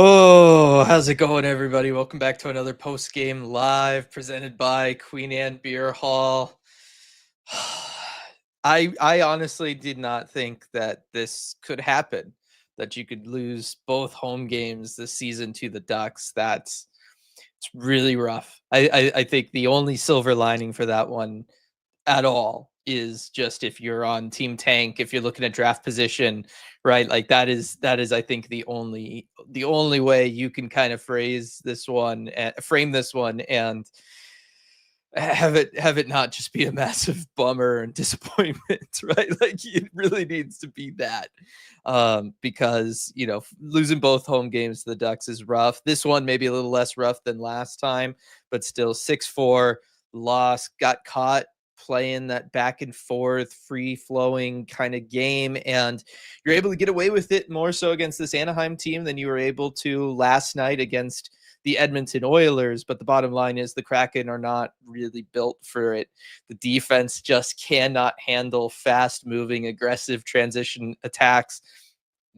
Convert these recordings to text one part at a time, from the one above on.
Oh, how's it going, everybody? Welcome back to another post game live presented by Queen Anne Beer Hall. I honestly did not think that this could happen, that you could lose both home games this season to the Ducks. It's really rough. I think the only silver lining for that one at all is just if you're on team tank, if you're looking at draft position, right? Like that is I think the only way you can kind of frame this one and have it not just be a massive bummer and disappointment, right? Like it really needs to be that. Because losing both home games to the Ducks is rough. This one maybe a little less rough than last time, but still 6-4 loss, got caught playing that back and forth free flowing kind of game, and you're able to get away with it more so against this Anaheim team than you were able to last night against the Edmonton Oilers. But the bottom line is the Kraken are not really built for it. The defense just cannot handle fast moving, aggressive transition attacks.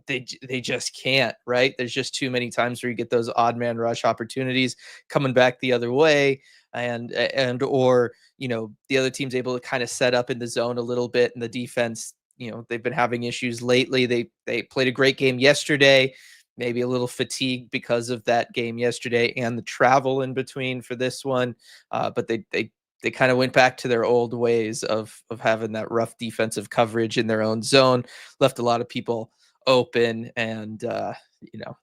They just can't, right? There's just too many times where you get those odd man rush opportunities coming back the other way, or the other team's able to kind of set up in the zone a little bit, and the defense, they've been having issues lately. They played a great game yesterday, maybe a little fatigued because of that game yesterday and the travel in between for this one, but they kind of went back to their old ways of having that rough defensive coverage in their own zone, left a lot of people open, and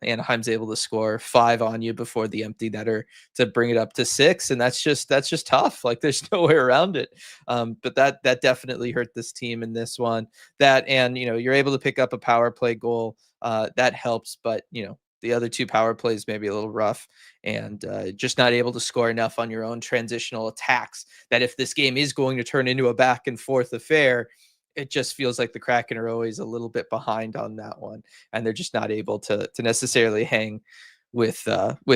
Anaheim's able to score 5 on you before the empty netter to bring it up to 6, and that's just tough. Like there's no way around it. But that definitely hurt this team in this one. That, and you're able to pick up a power play goal, that helps, but the other two power plays maybe a little rough, and just not able to score enough on your own transitional attacks, that if this game is going to turn into a back and forth affair, it just feels like the Kraken are always a little bit behind on that one, and they're just not able to necessarily hang with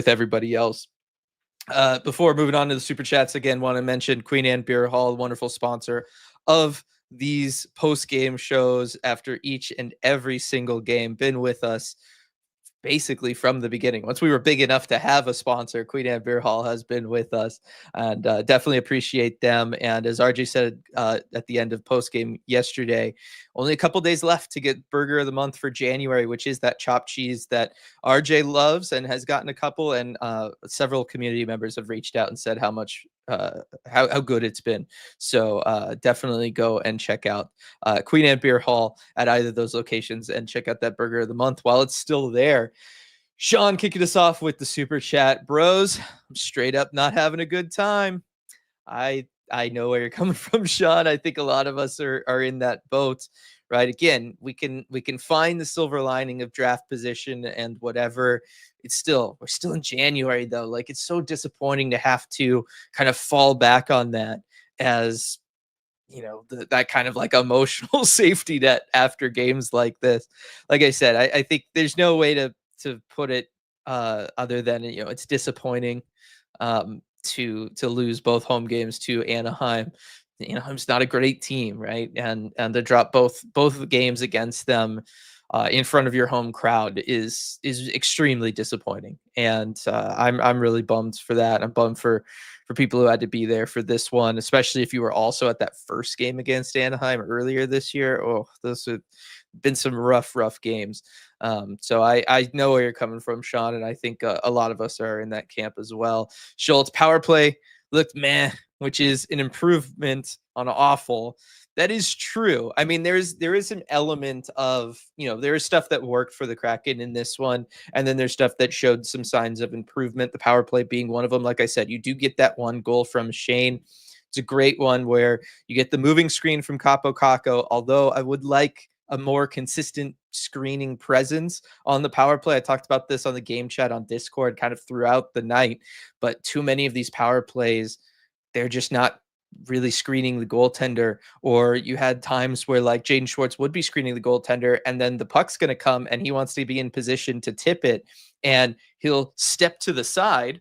everybody else. Before moving on to the super chats, again, want to mention Queen Anne Beer Hall, wonderful sponsor of these post game shows after each and every single game. Been with us basically from the beginning. Once we were big enough to have a sponsor, Queen Anne Beer Hall has been with us, and definitely appreciate them. And as RJ said at the end of post game yesterday, only a couple days left to get Burger of the Month for January, which is that chopped cheese that RJ loves and has gotten a couple. And several community members have reached out and said how much how good it's been. So definitely go and check out Queen Anne Beer Hall at either of those locations and check out that Burger of the Month while it's still there. Sean kicking us off with the super chat. Bros, I'm straight up not having a good time. I know where you're coming from, Sean. I think a lot of us are in that boat, right? Again, we can find the silver lining of draft position and whatever. We're still in January though. Like it's so disappointing to have to kind of fall back on that as that kind of like emotional safety net after games like this. Like I said, I think there's no way to put it other than it's disappointing to lose both home games to Anaheim. Anaheim's not a great team, right? And to drop both games against them in front of your home crowd is extremely disappointing. And I'm really bummed for that. I'm bummed for people who had to be there for this one, especially if you were also at that first game against Anaheim earlier this year. Oh, those have been some rough games. So I know where you're coming from, Sean, and I think a lot of us are in that camp as well. Schultz power play looked meh, which is an improvement on awful. That is true. I mean, there is an element of, there is stuff that worked for the Kraken in this one, and then there's stuff that showed some signs of improvement, the power play being one of them. Like I said, you do get that one goal from Shane. It's a great one where you get the moving screen from Capo Caco, although I would like a more consistent screening presence on the power play. I talked about this on the game chat on Discord kind of throughout the night, but too many of these power plays, they're just not really screening the goaltender, or you had times where like Jaden Schwartz would be screening the goaltender and then the puck's going to come and he wants to be in position to tip it and he'll step to the side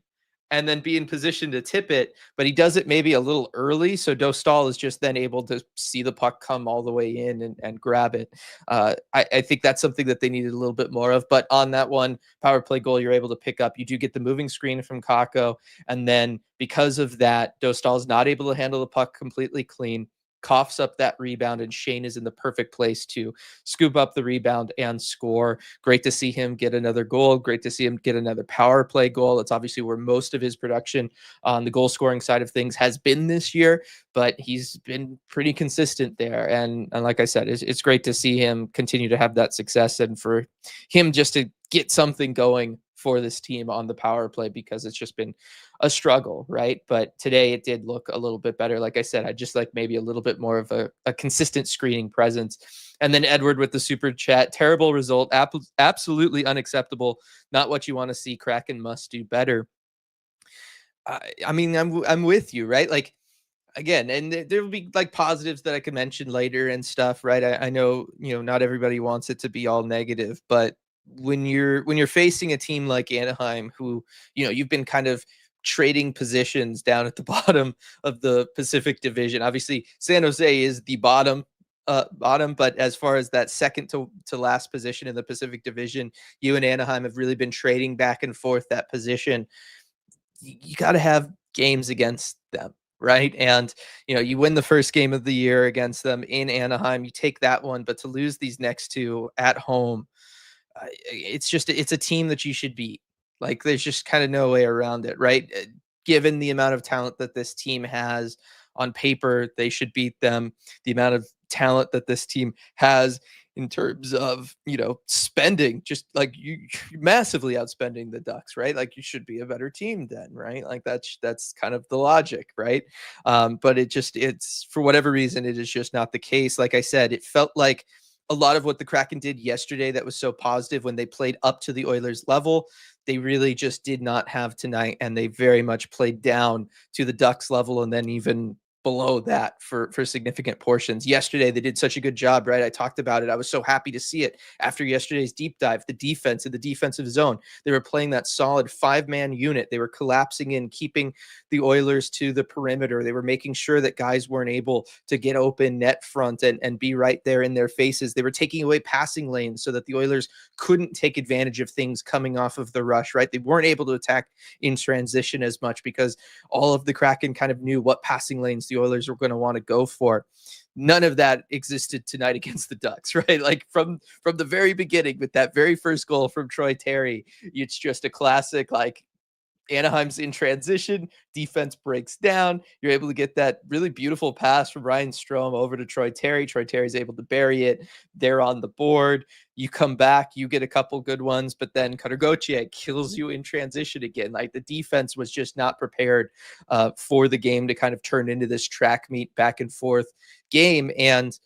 and then be in position to tip it, but he does it maybe a little early. So Dostal is just then able to see the puck come all the way in and grab it. I think that's something that they needed a little bit more of. But on that one power play goal, you're able to pick up. You do get the moving screen from Kako. And then because of that, Dostal is not able to handle the puck completely clean, coughs up that rebound, and Shane is in the perfect place to scoop up the rebound and score. Great to see him get another goal. Great to see him get another power play goal. That's obviously where most of his production on the goal scoring side of things has been this year, but he's been pretty consistent there. And like I said, it's great to see him continue to have that success and for him just to get something going for this team on the power play, because it's just been a struggle, right? But today it did look a little bit better. Like I said, I just like maybe a little bit more of a consistent screening presence. And then Edward with the super chat, terrible result, absolutely unacceptable. Not what you want to see. Kraken must do better. I mean, I'm with you, right? Like, again, and there will be like positives that I could mention later and stuff, right? I know, not everybody wants it to be all negative, but when you're facing a team like Anaheim, who, you've been kind of trading positions down at the bottom of the Pacific Division. Obviously, San Jose is the bottom, but as far as that second to last position in the Pacific Division, you and Anaheim have really been trading back and forth that position. You got to have games against them, right? And you win the first game of the year against them in Anaheim, you take that one, but to lose these next two at home, it's a team that you should beat. Like, there's just kind of no way around it, right? Given the amount of talent that this team has on paper, they should beat them. The amount of talent that this team has in terms of, spending, just like you massively outspending the Ducks, right? Like, you should be a better team then, right? Like, that's kind of the logic, right? But it's for whatever reason, it is just not the case. Like I said, it felt like a lot of what the Kraken did yesterday that was so positive when they played up to the Oilers level, they really just did not have tonight, and they very much played down to the Ducks level and then even below that for significant portions. Yesterday, they did such a good job, right? I talked about it. I was so happy to see it after yesterday's deep dive, the defense in the defensive zone. They were playing that solid 5-man unit. They were collapsing in, keeping the Oilers to the perimeter. They were making sure that guys weren't able to get open net front and be right there in their faces. They were taking away passing lanes so that the Oilers couldn't take advantage of things coming off of the rush, right? They weren't able to attack in transition as much because all of the Kraken kind of knew what passing lanes the Oilers were going to want to go for. None of that existed tonight against the Ducks, right? Like, from the very beginning with that very first goal from Troy Terry, it's just a classic, like, Anaheim's in transition, defense breaks down. You're able to get that really beautiful pass from Ryan Strome over to Troy Terry. Troy Terry's able to bury it. They're on the board. You come back, you get a couple good ones, but then Cutter Gauthier kills you in transition again. Like, the defense was just not prepared for the game to kind of turn into this track meet back and forth game. And,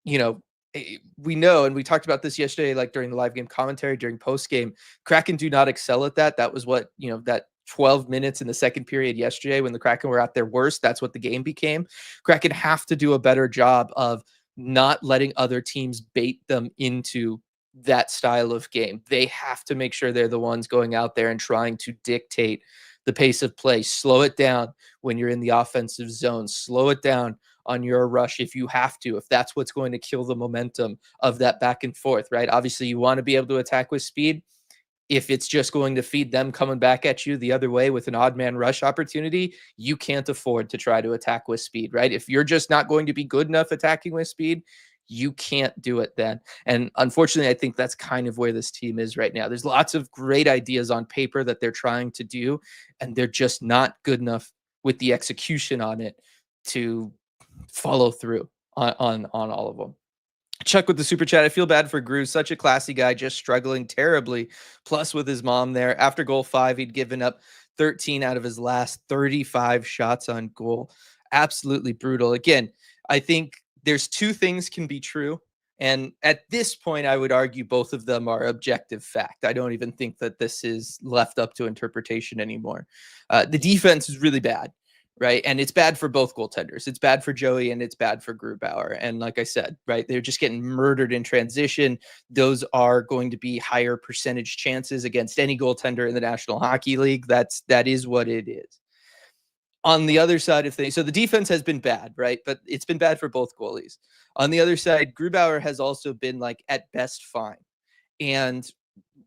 we know, and we talked about this yesterday, like during the live game commentary, during post game, Kraken do not excel at that. That was what, that 12 minutes in the second period yesterday when the Kraken were at their worst. That's what the game became. Kraken have to do a better job of not letting other teams bait them into that style of game. They have to make sure they're the ones going out there and trying to dictate the pace of play. Slow it down when you're in the offensive zone. Slow it down on your rush if you have to, if that's what's going to kill the momentum of that back and forth, right? Obviously, you want to be able to attack with speed. If it's just going to feed them coming back at you the other way with an odd man rush opportunity, you can't afford to try to attack with speed, right? If you're just not going to be good enough attacking with speed, you can't do it then. And unfortunately, I think that's kind of where this team is right now. There's lots of great ideas on paper that they're trying to do, and they're just not good enough with the execution on it to follow through on all of them. Chuck with the super chat. I feel bad for Gru. Such a classy guy, just struggling terribly. Plus, with his mom there. After goal 5, he'd given up 13 out of his last 35 shots on goal. Absolutely brutal. Again, I think there's two things can be true. And at this point, I would argue both of them are objective fact. I don't even think that this is left up to interpretation anymore. The defense is really bad, right? And it's bad for both goaltenders. It's bad for Joey and it's bad for Grubauer. And like I said, right, they're just getting murdered in transition. Those are going to be higher percentage chances against any goaltender in the National Hockey League. That is what it is. On the other side of things, so the defense has been bad, right? But it's been bad for both goalies. On the other side, Grubauer has also been like at best fine. And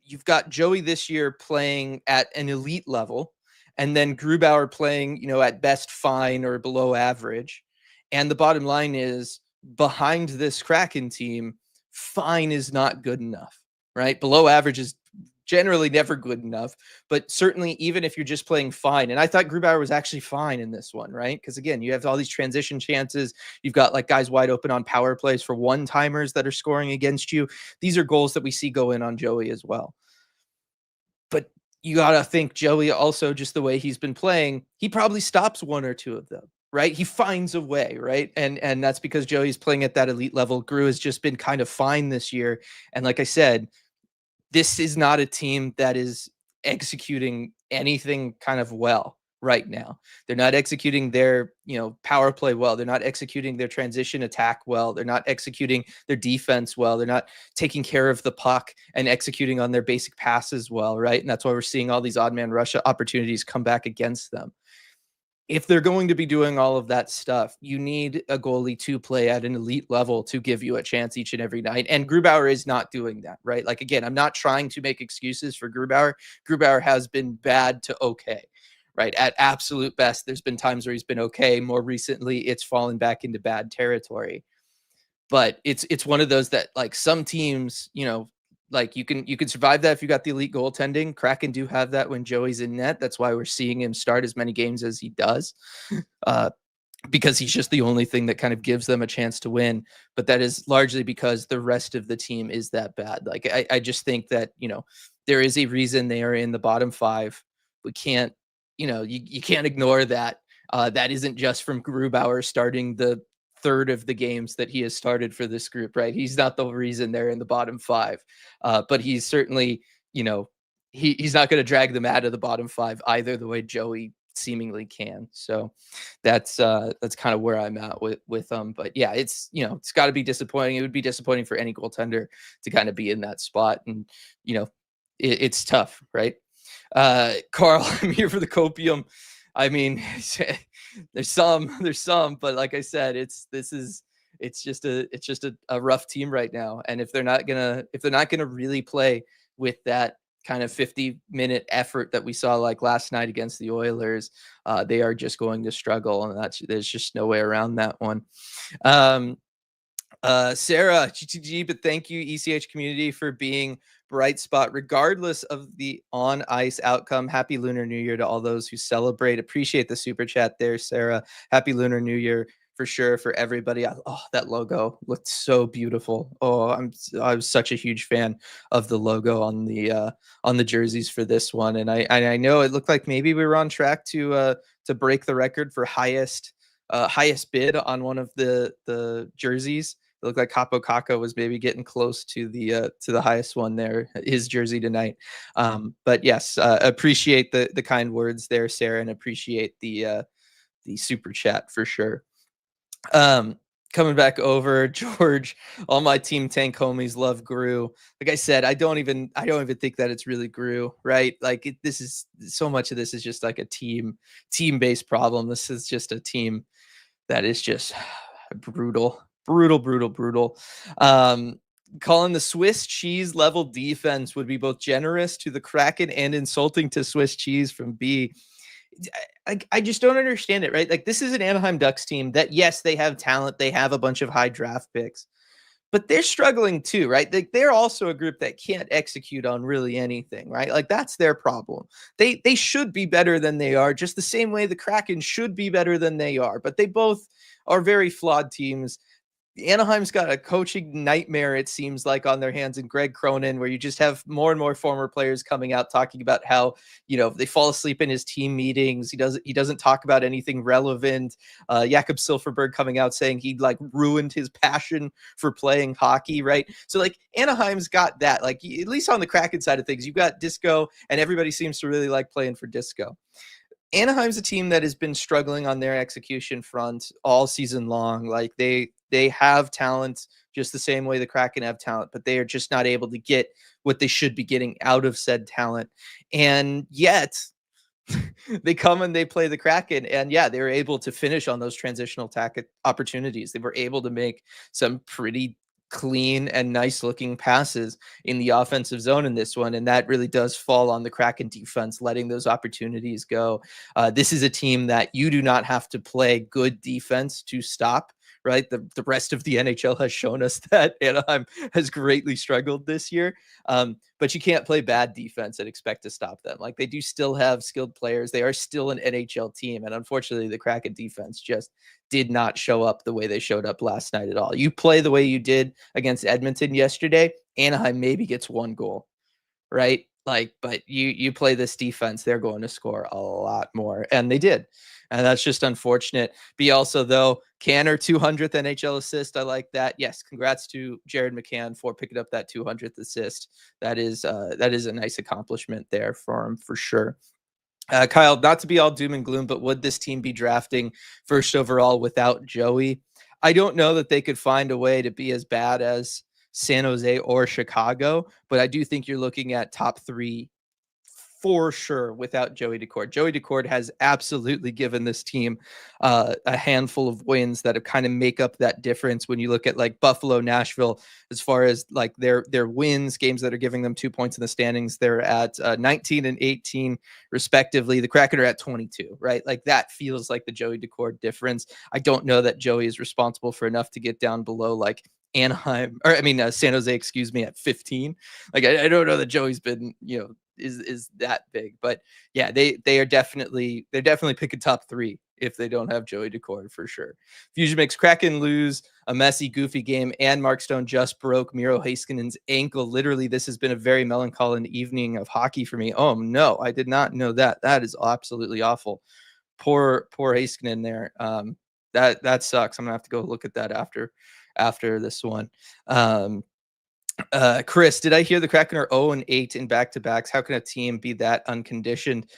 you've got Joey this year playing at an elite level, and then Grubauer playing, at best fine or below average. And the bottom line is, behind this Kraken team, fine is not good enough, right? Below average is generally never good enough, but certainly even if you're just playing fine. And I thought Grubauer was actually fine in this one, right? Because again, you have all these transition chances. You've got like guys wide open on power plays for one-timers that are scoring against you. These are goals that we see go in on Joey as well. But you got to think Joey also, just the way he's been playing, he probably stops one or two of them, right? He finds a way, right? And that's because Joey's playing at that elite level. Gru has just been kind of fine this year. And like I said, this is not a team that is executing anything kind of well right now. They're not executing their, power play well. They're not executing their transition attack well. They're not executing their defense well. They're not taking care of the puck and executing on their basic passes well, right? And that's why we're seeing all these odd man rush opportunities come back against them. If they're going to be doing all of that stuff, you need a goalie to play at an elite level to give you a chance each and every night. And Grubauer is not doing that, right? Like, again, I'm not trying to make excuses for Grubauer. Grubauer has been bad to okay, right? At absolute best, there's been times where he's been okay. More recently, it's fallen back into bad territory. But it's one of those that, like, some teams, like you can survive that if you got the elite goaltending. Kraken do have that when Joey's in net. That's why we're seeing him start as many games as he does, because he's just the only thing that kind of gives them a chance to win. But that is largely because the rest of the team is that bad. Like I just think that there is a reason they are in the bottom five. We can't, you can't ignore that. That isn't just from Grubauer starting the third of the games that he has started for this group, right? He's not the reason they're in the bottom five, but he's certainly, he's not going to drag them out of the bottom five either, the way Joey seemingly can. So that's kind of where I'm at with them. But yeah, it's got to be disappointing. It would be disappointing for any goaltender to kind of be in that spot, and it's tough, right? Carl, I'm here for the copium. I mean, there's some, but like I said, it's just a rough team right now. And if they're not gonna really play with that kind of 50-minute effort that we saw like last night against the Oilers, they are just going to struggle, and there's just no way around that one. Sarah, GTG, but thank you, ECH community, for being bright spot regardless of the on ice outcome. Happy Lunar New Year to all those who celebrate. Appreciate the super chat there, Sarah. Happy Lunar New Year for sure for everybody. Oh, that logo looked so beautiful. Oh, I was such a huge fan of the logo on the jerseys for this one, and I know it looked like maybe we were on track to break the record for highest bid on one of the jerseys. It looked like Capo Caca was maybe getting close to the highest one there, his jersey tonight. But yes, appreciate the kind words there, Sarah, and appreciate the super chat for sure. Coming back over, George, all my Team Tank homies love Gru. Like I said, I don't even think that it's really Gru, right? Like this is so much of this is just like a team-based problem. This is just a team that is just brutal. Calling the Swiss cheese level defense would be both generous to the Kraken and insulting to Swiss cheese from B. I just don't understand it, right? Like, this is an Anaheim Ducks team that, yes, they have talent. They have a bunch of high draft picks, but they're struggling too, right? They're also a group that can't execute on really anything, right? Like, that's their problem. They should be better than they are, just the same way the Kraken should be better than they are, but they both are very flawed teams. Anaheim's got a coaching nightmare, it seems like, on their hands in Greg Cronin, where you just have more and more former players coming out talking about how, they fall asleep in his team meetings. He doesn't talk about anything relevant. Jakob Silfverberg coming out saying he like ruined his passion for playing hockey, right? So like Anaheim's got that, like, at least on the Kraken side of things, you've got Disco, and everybody seems to really like playing for Disco. Anaheim's a team that has been struggling on their execution front all season long. Like they have talent just the same way the Kraken have talent, but they are just not able to get what they should be getting out of said talent. And yet they come and they play the Kraken, and yeah, they were able to finish on those transitional attack opportunities. They were able to make some pretty clean and nice looking passes in the offensive zone in this one, and that really does fall on the Kraken defense letting those opportunities go. This is a team that you do not have to play good defense to stop. Right, the rest of the NHL has shown us that Anaheim has greatly struggled this year. But you can't play bad defense and expect to stop them. Like, they do still have skilled players. They are still an NHL team. And unfortunately, the Kraken defense just did not show up the way they showed up last night at all. You play the way you did against Edmonton yesterday, Anaheim maybe gets one goal, right? Like, but you play this defense, they're going to score a lot more. And they did. And that's just unfortunate. Be also, though, Canner 200th NHL assist. I like that. Yes, congrats to Jared McCann for picking up that 200th assist. That is a nice accomplishment there for him for sure. Kyle, not to be all doom and gloom, but would this team be drafting first overall without Joey? I don't know that they could find a way to be as bad as San Jose or Chicago, but I do think you're looking at top three for sure without Joey Daccord. Joey Daccord has absolutely given this team a handful of wins that have kind of make up that difference when you look at like Buffalo, Nashville, as far as like their wins, games that are giving them 2 points in the standings. They're at 19 and 18 respectively. The Kraken are at 22, right? Like that feels like the Joey Daccord difference. I don't know that Joey is responsible for enough to get down below like Anaheim, or I mean, San Jose, excuse me, at 15. Like I don't know that Joey's been, is that big, but yeah, they're definitely picking top three if they don't have Joey Daccord for sure. Fusion makes Kraken lose a messy, goofy game, and Mark Stone just broke Miro Heiskanen's ankle. Literally, this has been a very melancholy evening of hockey for me. Oh no, I did not know that. That is absolutely awful. Poor Heiskanen there. That sucks. I'm gonna have to go look at that after this one. Chris, did I hear the Kraken are 0-8 in back-to-backs? How can a team be that unconditioned?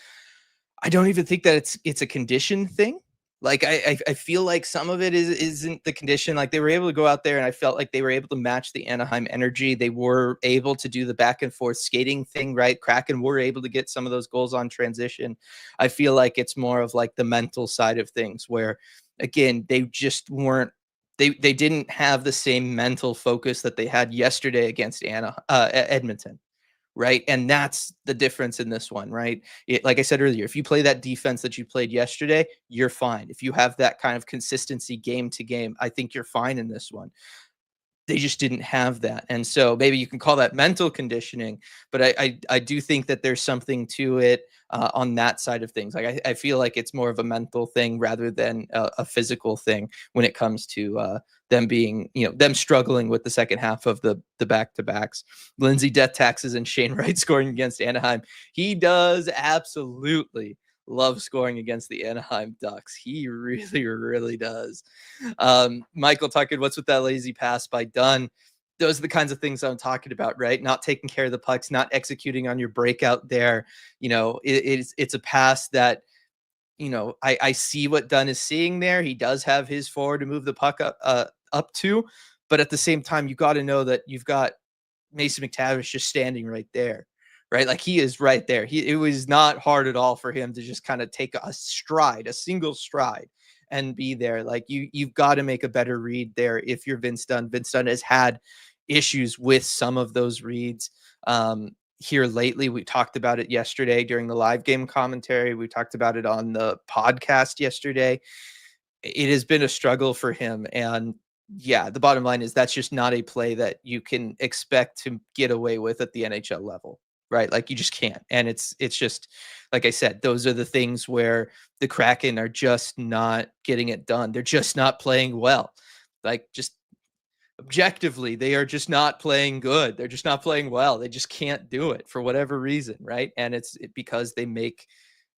I don't even think that it's a condition thing. Like I feel like some of it isn't the condition. Like they were able to go out there, and I felt like they were able to match the Anaheim energy. They were able to do the back and forth skating thing, right? Kraken were able to get some of those goals on transition. I feel like it's more of like the mental side of things, where again they just weren't. They didn't have the same mental focus that they had yesterday against Edmonton. Right. And that's the difference in this one, right? Like I said earlier, if you play that defense that you played yesterday, you're fine. If you have that kind of consistency game to game, I think you're fine in this one. They just didn't have that. And so maybe you can call that mental conditioning, but I do think that there's something to it on that side of things. Like I feel like it's more of a mental thing rather than a physical thing when it comes to them being, them struggling with the second half of the back-to-backs. Lindsay Death Taxes and Shane Wright scoring against Anaheim. He does absolutely love scoring against the Anaheim Ducks. He really, really does. Michael talking, what's with that lazy pass by Dunn? Those are the kinds of things I'm talking about, right? Not taking care of the pucks, not executing on your breakout there. It's a pass that, I see what Dunn is seeing there. He does have his forward to move the puck up to, but at the same time, you got to know that you've got Mason McTavish just standing right there, right? Like he is right there. It was not hard at all for him to just kind of take a single stride and be there. Like you've got to make a better read there. If you're Vince Dunn, Vince Dunn has had issues with some of those reads here lately. We talked about it yesterday during the live game commentary. We talked about it on the podcast yesterday. It has been a struggle for him. And yeah, the bottom line is that's just not a play that you can expect to get away with at the NHL level, right? Like you just can't. And it's just, like I said, those are the things where the Kraken are just not getting it done. They're just not playing well. Like just objectively, they are just not playing good. They're just not playing well. They just can't do it for whatever reason, right? And it's because they make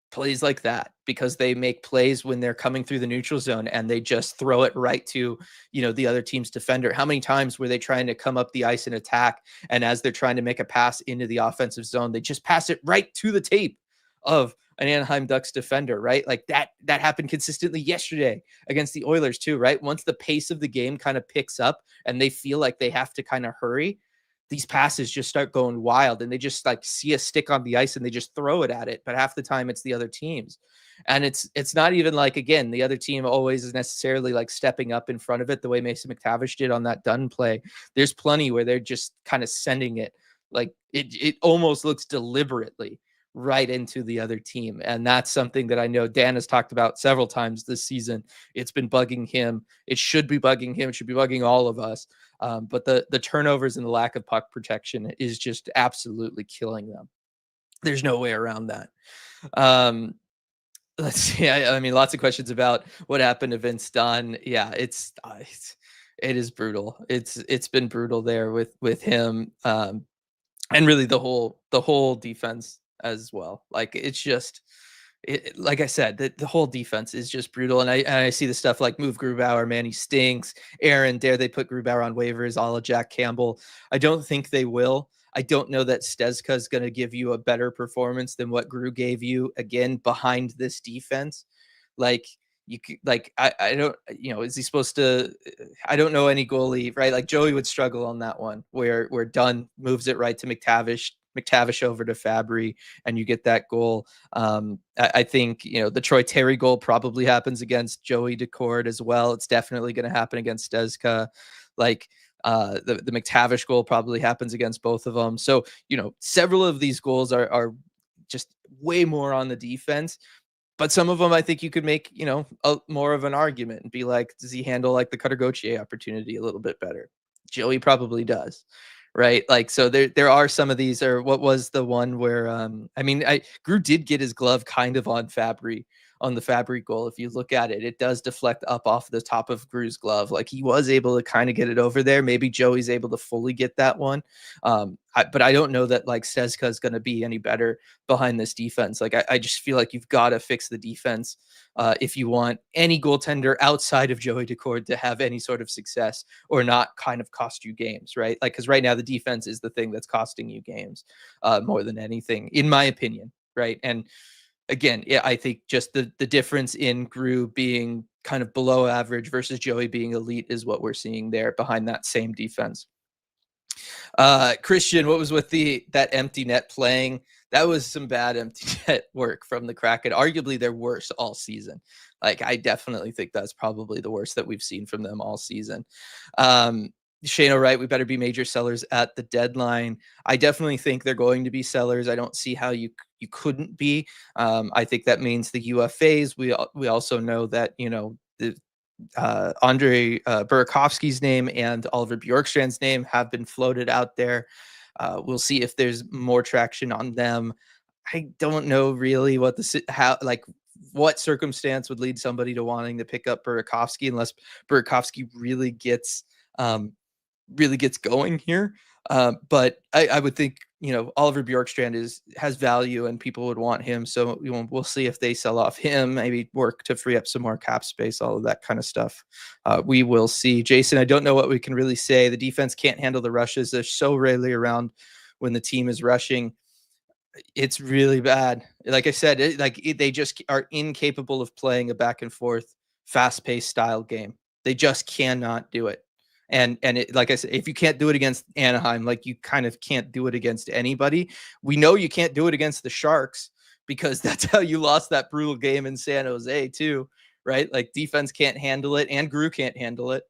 plays like that, because they make plays when they're coming through the neutral zone and they just throw it right to, the other team's defender. How many times were they trying to come up the ice and attack, and as they're trying to make a pass into the offensive zone, they just pass it right to the tape of an Anaheim Ducks defender, right? Like that happened consistently yesterday against the Oilers too, right? Once the pace of the game kind of picks up and they feel like they have to kind of hurry, these passes just start going wild and they just like see a stick on the ice and they just throw it at it. But half the time it's the other teams. And it's not even like, again, the other team always is necessarily like stepping up in front of it the way Mason McTavish did on that Dunn play. There's plenty where they're just kind of sending it like it almost looks deliberately right into the other team. And that's something that I know Dan has talked about several times this season. It's been bugging him. It should be bugging him. It should be bugging all of us. But the turnovers and the lack of puck protection is just absolutely killing them. There's no way around that. Let's see. I mean, lots of questions about what happened to Vince Dunn. Yeah, it is brutal. It's been brutal there with him, and really the whole defense as well. Like it's just like I said, the whole defense is just brutal. And I see the stuff like move Grubauer, man, he stinks. Aaron, dare they put Grubauer on waivers, a la Jack Campbell? I don't think they will. I don't know that Stezka is going to give you a better performance than what Gru gave you again behind this defense. Like you could, like I don't, is he supposed to? I don't know any goalie, right? Like Joey would struggle on that one where Dunn moves it right to McTavish over to Fabry, and you get that goal. I think the Troy Terry goal probably happens against Joey Decord as well. It's definitely going to happen against Stezka. Like the McTavish goal probably happens against both of them. So several of these goals are just way more on the defense. But some of them, I think you could make, more of an argument and be like, does he handle like the Cutter Gauthier opportunity a little bit better? Joey probably does, right? Like, so there are some of these. Or what was the one where, Gru did get his glove kind of on the Fabry goal. If you look at it, it does deflect up off the top of Gru's glove. Like he was able to kind of get it over there. Maybe Joey's able to fully get that one. But I don't know that like Stezka is going to be any better behind this defense. Like I just feel like you've got to fix the defense if you want any goaltender outside of Joey Decord to have any sort of success or not kind of cost you games, right? Like, because right now the defense is the thing that's costing you games more than anything, in my opinion, right? And again, yeah, I think just the difference in Gru being kind of below average versus Joey being elite is what we're seeing there behind that same defense. Christian, what was with that empty net playing? That was some bad empty net work from the Kraken. Arguably their worst all season. Like I definitely think that's probably the worst that we've seen from them all season. Shane O'Wright, we better be major sellers at the deadline. I definitely think they're going to be sellers. I don't see how you couldn't be. I think that means the UFAs. We also know that the Andre Burakovsky's name and Oliver Bjorkstrand's name have been floated out there. We'll see if there's more traction on them. I don't know really what what circumstance would lead somebody to wanting to pick up Burakovsky unless Burakovsky really gets going here. But I would think, Oliver Bjorkstrand has value and people would want him. So we'll see if they sell off him, maybe work to free up some more cap space, all of that kind of stuff. We will see. Jason, I don't know what we can really say. The defense can't handle the rushes. They're so rarely around when the team is rushing. It's really bad. Like I said, they just are incapable of playing a back and forth, fast paced style game. They just cannot do it. And like I said, if you can't do it against Anaheim, like you kind of can't do it against anybody. We know you can't do it against the Sharks because that's how you lost that brutal game in San Jose too, right? Like defense can't handle it and Gru can't handle it.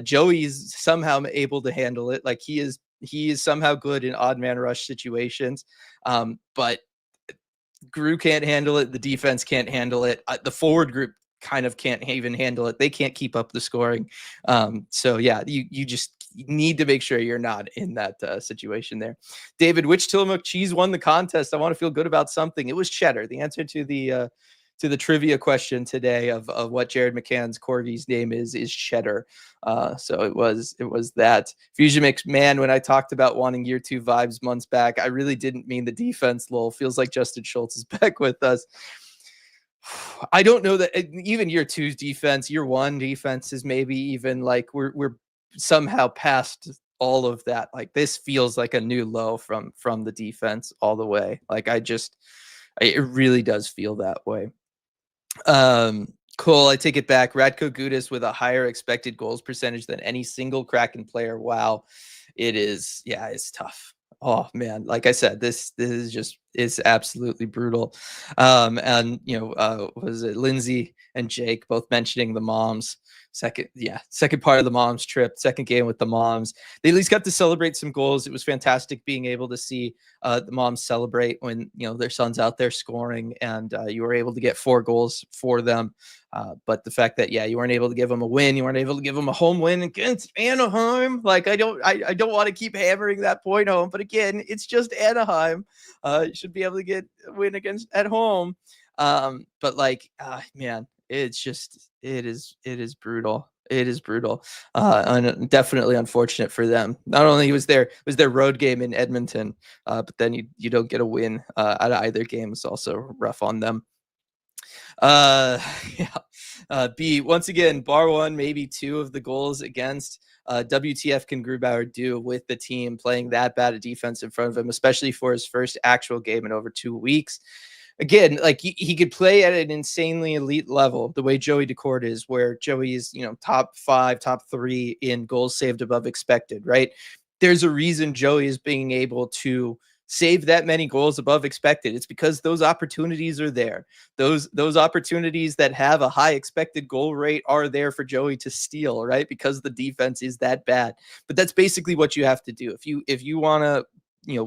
Joey's somehow able to handle it. Like he is somehow good in odd man rush situations. But Gru can't handle it. The defense can't handle it. The forward group kind of can't even handle it. They can't keep up the scoring. So yeah, you just need to make sure you're not in that situation there. David, which Tillamook cheese won the contest? I want to feel good about something. It was cheddar. The answer to the trivia question today of what Jared McCann's corgi's name is cheddar. So it was that. Fusion Mix, man, when I talked about wanting year 2 vibes months back, I really didn't mean the defense. Lol, feels like Justin Schultz is back with us. I don't know that even year 2's defense, year 1 defense is maybe even like we're somehow past all of that. Like this feels like a new low from the defense all the way. Like It really does feel that way. Um, Cole, I take it back. Radko Gudas with a higher expected goals percentage than any single Kraken player. Wow, it is. Yeah, it's tough. Oh man, like I said, this is just it's absolutely brutal. And was it Lindsay and Jake both mentioning the moms? Second part of the moms trip, second game with the moms. They at least got to celebrate some goals. It was fantastic being able to see the moms celebrate when their son's out there scoring, and you were able to get 4 goals for them. But the fact that you weren't able to give them a win, you weren't able to give them a home win against Anaheim. Like I don't want to keep hammering that point home, but again, it's just Anaheim. You should be able to get a win against at home. But like, man, it is brutal. It is brutal. And definitely unfortunate for them. Not only was their road game in Edmonton, but then you don't get a win out of either game. It's also rough on them. Yeah. B, once again, bar one, maybe 2 of the goals against. WTF can Grubauer do with the team playing that bad a defense in front of him, especially for his first actual game in over 2 weeks? Again, like he could play at an insanely elite level, the way Joey Decord is, where Joey is, top 5, top 3 in goals saved above expected, right? There's a reason Joey is being able to save that many goals above expected. It's because those opportunities are there. Those opportunities that have a high expected goal rate are there for Joey to steal, right? Because the defense is that bad. But that's basically what you have to do. If you want to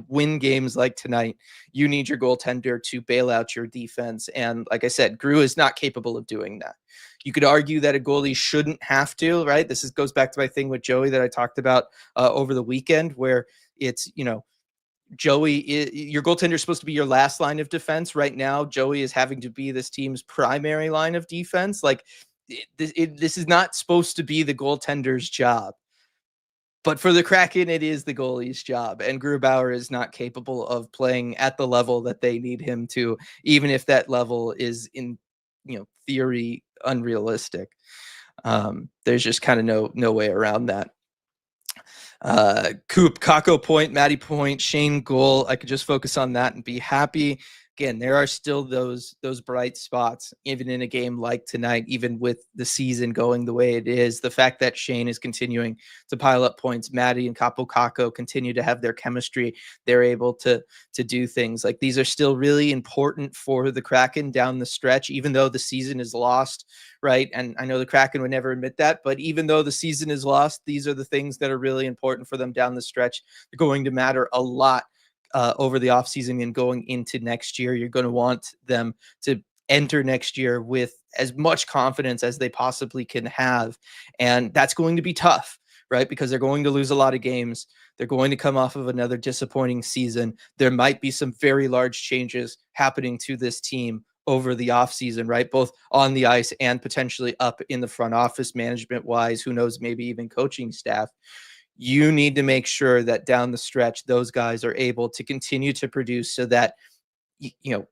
win games like tonight, you need your goaltender to bail out your defense. And like I said, Gru is not capable of doing that. You could argue that a goalie shouldn't have to, right? Goes back to my thing with Joey that I talked about over the weekend, where it's, Joey, your goaltender is supposed to be your last line of defense. Right now, Joey is having to be this team's primary line of defense. Like, this is not supposed to be the goaltender's job. But for the Kraken, it is the goalie's job, and Grubauer is not capable of playing at the level that they need him to, even if that level is in, theory unrealistic. There's just kind of no way around that. Coop, Kako point, Matty point, Shane goal. I could just focus on that and be happy. Again, there are still those bright spots, even in a game like tonight, even with the season going the way it is. The fact that Shane is continuing to pile up points, Maddie and Capo Kako continue to have their chemistry. They're able to do things like these are still really important for the Kraken down the stretch, even though the season is lost, right? And I know the Kraken would never admit that, but even though the season is lost, these are the things that are really important for them down the stretch. They're going to matter a lot over the offseason and going into next year. You're going to want them to enter next year with as much confidence as they possibly can have. And that's going to be tough, right? Because they're going to lose a lot of games. They're going to come off of another disappointing season. There might be some very large changes happening to this team over the offseason, right? Both on the ice and potentially up in the front office management wise, who knows, maybe even coaching staff. You need to make sure that down the stretch, those guys are able to continue to produce so that,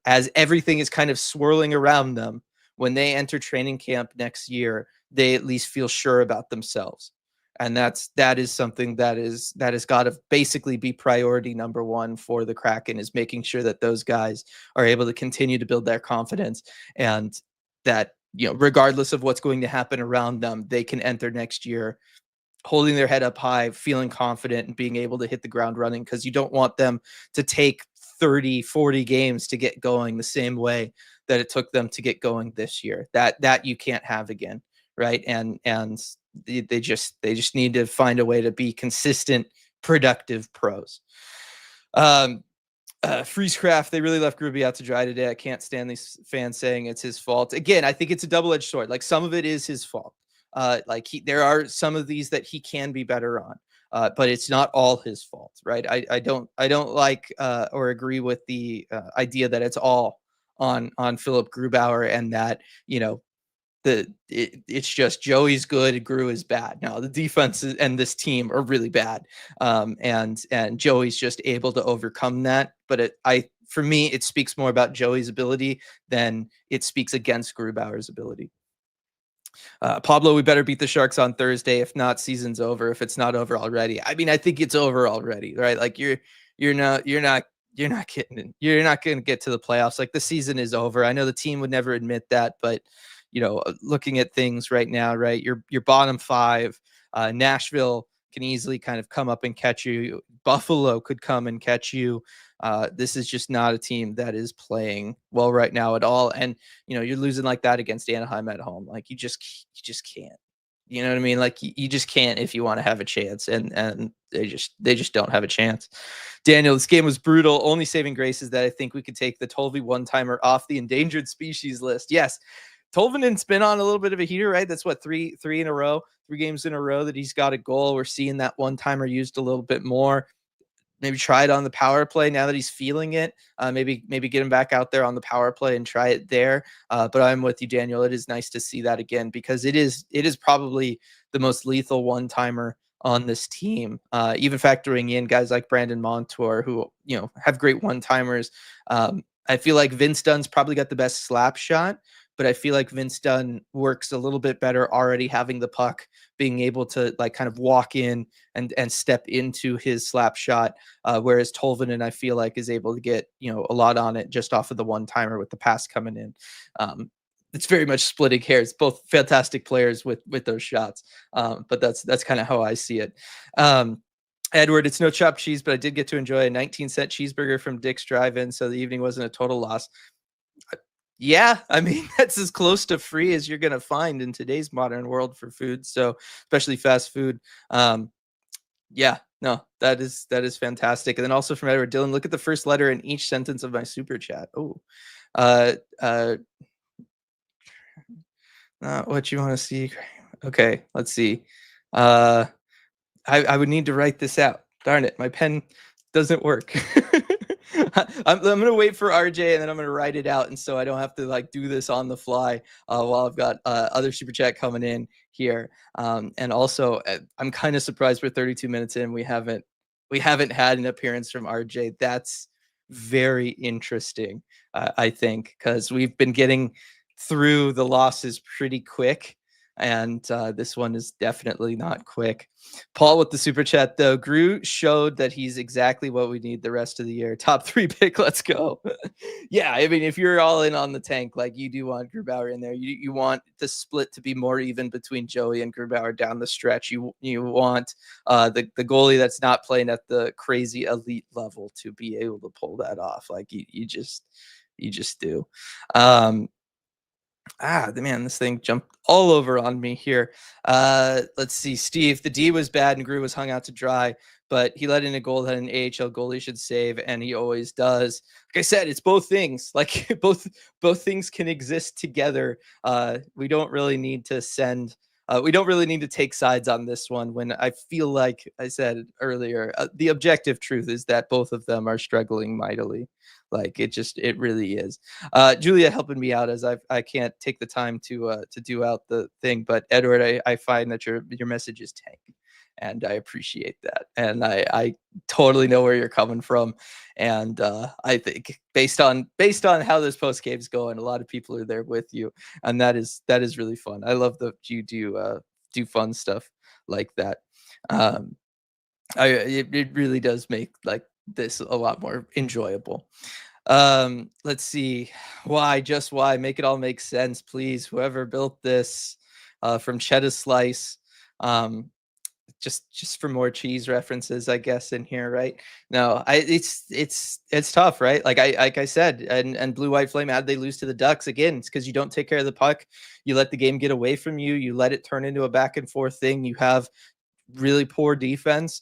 as everything is kind of swirling around them, when they enter training camp next year, they at least feel sure about themselves. And that is something that has got to basically be priority number 1 for the Kraken, is making sure that those guys are able to continue to build their confidence, and that, regardless of what's going to happen around them, they can enter next year holding their head up high, feeling confident, and being able to hit the ground running, because you don't want them to take 30, 40 games to get going the same way that it took them to get going this year. That you can't have again, right? And they just need to find a way to be consistent, productive pros. Freezecraft, they really left Gruby out to dry today. I can't stand these fans saying it's his fault. Again, I think it's a double-edged sword. Like, some of it is his fault. There are some of these that he can be better on, but it's not all his fault, right? I don't like or agree with the idea that it's all on Philip Grubauer, and that it's just Joey's good, Gru is bad. No, the defense and this team are really bad, and Joey's just able to overcome that. But for me, it speaks more about Joey's ability than it speaks against Grubauer's ability. Pablo, we better beat the Sharks on Thursday. If not, season's over. If it's not over already, I mean, I think it's over already, right? Like you're not you're not getting in. You're not going to get to the playoffs. Like the season is over. I know the team would never admit that, but looking at things right now, right? You're bottom five. Nashville can easily kind of come up and catch you. Buffalo could come and catch you. This is just not a team that is playing well right now at all. And you're losing like that against Anaheim at home. Like you just can't. You know what I mean? Like you just can't if you want to have a chance, and they just don't have a chance. Daniel, this game was brutal. Only saving grace is that I think we could take the Tolvi one-timer off the endangered species list. Yes, Tolvanen's been on a little bit of a heater, right? That's what three in a row, 3 games in a row that he's got a goal. We're seeing that one-timer used a little bit more. Maybe try it on the power play now that he's feeling it. Maybe get him back out there on the power play and try it there. But I'm with you, Daniel. It is nice to see that again because it is probably the most lethal one-timer on this team. Even factoring in guys like Brandon Montour, who have great one-timers. I feel like Vince Dunn's probably got the best slap shot, but I feel like Vince Dunn works a little bit better already having the puck, being able to like kind of walk in and step into his slap shot. Whereas Tolvanen, I feel like, is able to get a lot on it just off of the one timer with the pass coming in. It's very much splitting hairs. Both fantastic players with those shots, but that's kind of how I see it. Edward, it's no chopped cheese, but I did get to enjoy a 19-cent cheeseburger from Dick's Drive-In, so the evening wasn't a total loss. Yeah, I mean, that's as close to free as you're going to find in today's modern world for food. So, especially fast food. Yeah, no, that is fantastic. And then also from Edward Dillon, look at the first letter in each sentence of my super chat. Oh, what you want to see? Okay, let's see. I would need to write this out. Darn it, my pen doesn't work. I'm gonna wait for RJ and then I'm gonna write it out, and so I don't have to like do this on the fly while I've got other super chat coming in here. And also, I'm kind of surprised we're 32 minutes in. We haven't had an appearance from RJ. That's very interesting. I think because we've been getting through the losses pretty quick. And this one is definitely not quick. Paul with the super chat, though. Gru showed that he's exactly what we need the rest of the year. Top 3 pick, let's go. Yeah, I mean, if you're all in on the tank, like you do want Grubauer in there, you want the split to be more even between Joey and Grubauer down the stretch. You want the goalie that's not playing at the crazy elite level to be able to pull that off. Like you just do. Man, this thing jumped all over on me here. Let's see, Steve. The D was bad and Gru was hung out to dry, but he let in a goal that an AHL goalie should save, and he always does. Like I said, it's both things. Like both things can exist together. We don't really need to we don't really need to take sides on this one when I feel like I said earlier, the objective truth is that both of them are struggling mightily. Like it really is. Julia helping me out as I can't take the time to do out the thing, but Edward, I find that your message is tanky, and I appreciate that, and I totally know where you're coming from, and I think based on how this post game's going, a lot of people are there with you, and that is really fun. I love that you do fun stuff like that. It really does make like this a lot more enjoyable. Let's see. Why make it all make sense, please, whoever built this. From Cheddar Slice. Just for more cheese references, I guess, in here, right? No, it's tough, right? Like I said, and Blue White Flame, how did they lose to the Ducks again? It's because you don't take care of the puck, you let the game get away from you, you let it turn into a back and forth thing, you have really poor defense.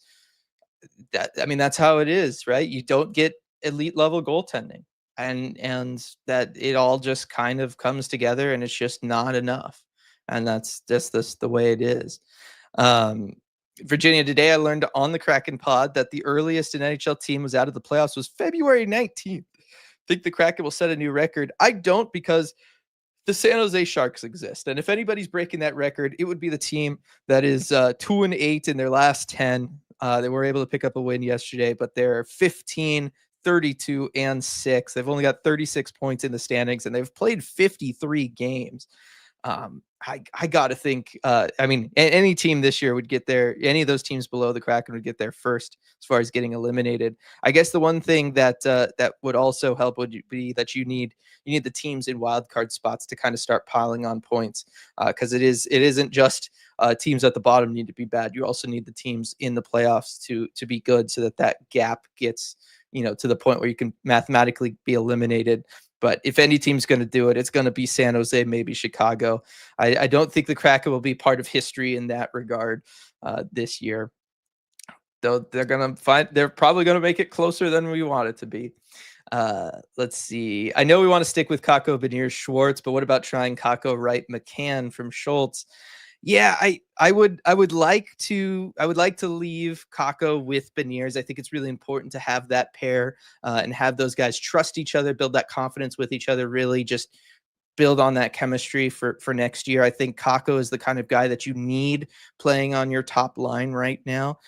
That's how it is, right? You don't get elite level goaltending, and that it all just kind of comes together, and it's just not enough, and that's just the way it is. Virginia, today I learned on the Kraken pod that the earliest an NHL team was out of the playoffs was February 19th. Think the Kraken will set a new record? I don't, because the San Jose Sharks exist, and if anybody's breaking that record, it would be the team that is 2-8 in their last 10. They were able to pick up a win yesterday, but they're 15, 32, and 6. They've only got 36 points in the standings, and they've played 53 games. I gotta think. I mean, any team this year would get there. Any of those teams below the Kraken would get there first, as far as getting eliminated. I guess the one thing that would also help would be that you need the teams in wild card spots to kind of start piling on points, because it isn't just teams at the bottom need to be bad. You also need the teams in the playoffs to be good, so that gap gets to the point where you can mathematically be eliminated. But if any team's going to do it, it's going to be San Jose, maybe Chicago. I don't think the Kraken will be part of history in that regard this year, though. They're probably going to make it closer than we want it to be. Let's see. I know we want to stick with Kako, Beniers, Schwartz, but what about trying Kako, Wright, McCann from Schultz? Yeah, I would like to leave Kako with Beniers. I think it's really important to have that pair, and have those guys trust each other, build that confidence with each other, really just build on that chemistry for next year. I think Kako is the kind of guy that you need playing on your top line right now.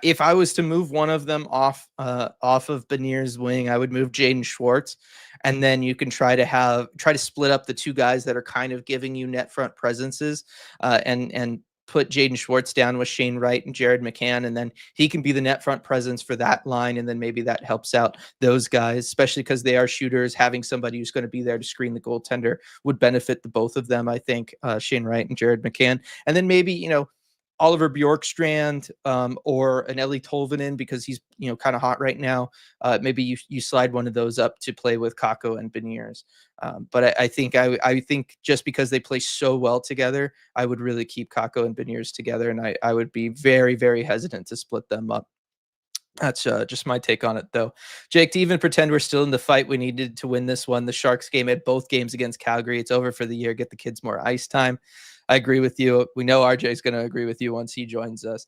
If I was to move one of them off of Beniers' wing, I would move Jaden Schwartz, and then you can try to split up the two guys that are kind of giving you net front presences, and put Jaden Schwartz down with Shane Wright and Jared McCann, and then he can be the net front presence for that line, and then maybe that helps out those guys, especially because they are shooters. Having somebody who's going to be there to screen the goaltender would benefit the both of them, I think, Shane Wright and Jared McCann, and then maybe Oliver Bjorkstrand, or an Ellie Tolvanen, because he's kind of hot right now. Maybe you slide one of those up to play with Kako and Beniers. But I think just because they play so well together, I would really keep Kako and Beniers together, and I would be very, very hesitant to split them up. That's just my take on it, though. Jake, to even pretend we're still in the fight, we needed to win this one. The Sharks game had both games against Calgary. It's over for the year. Get the kids more ice time. I agree with you. We know RJ is going to agree with you once he joins us.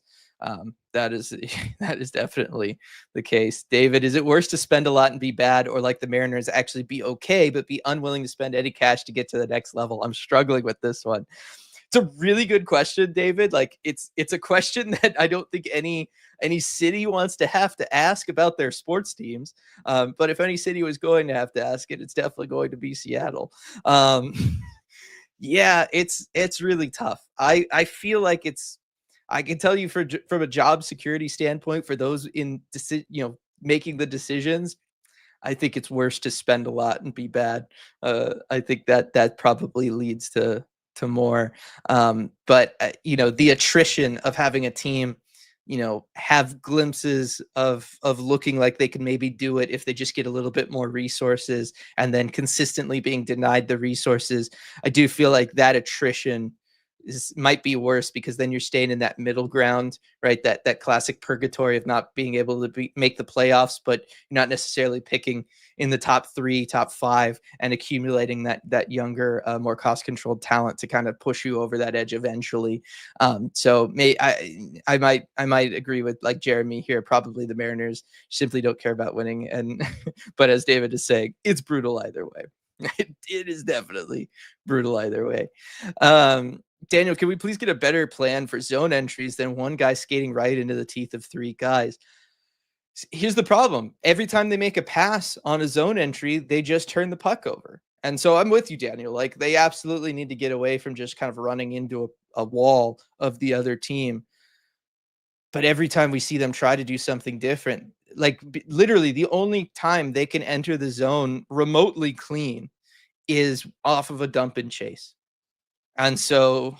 That is that is definitely the case. David, is it worse to spend a lot and be bad, or like the Mariners actually be okay but be unwilling to spend any cash to get to the next level? I'm struggling with this one. It's a really good question, David. Like it's a question that I don't think any city wants to have to ask about their sports teams. But if any city was going to have to ask it, it's definitely going to be Seattle. Um, yeah, it's really tough. I feel like I can tell you from a job security standpoint, for those making the decisions, I think it's worse to spend a lot and be bad. I think that probably leads to more. But the attrition of having a team, have glimpses of looking like they can maybe do it if they just get a little bit more resources, and then consistently being denied the resources. I do feel like that attrition might be worse, because then you're staying in that middle ground, right? That classic purgatory of not being able to make the playoffs, but you're not necessarily picking in the top 3, top 5, and accumulating that younger, more cost controlled talent to kind of push you over that edge eventually. So I might agree with like Jeremy here. Probably the Mariners simply don't care about winning, and but as David is saying, it's brutal either way. It is definitely brutal either way. Daniel, can we please get a better plan for zone entries than one guy skating right into the teeth of 3 guys? Here's the problem. Every time they make a pass on a zone entry, they just turn the puck over. And so I'm with you, Daniel. Like, they absolutely need to get away from just kind of running into a wall of the other team. But every time we see them try to do something different, like literally the only time they can enter the zone remotely clean is off of a dump and chase. And so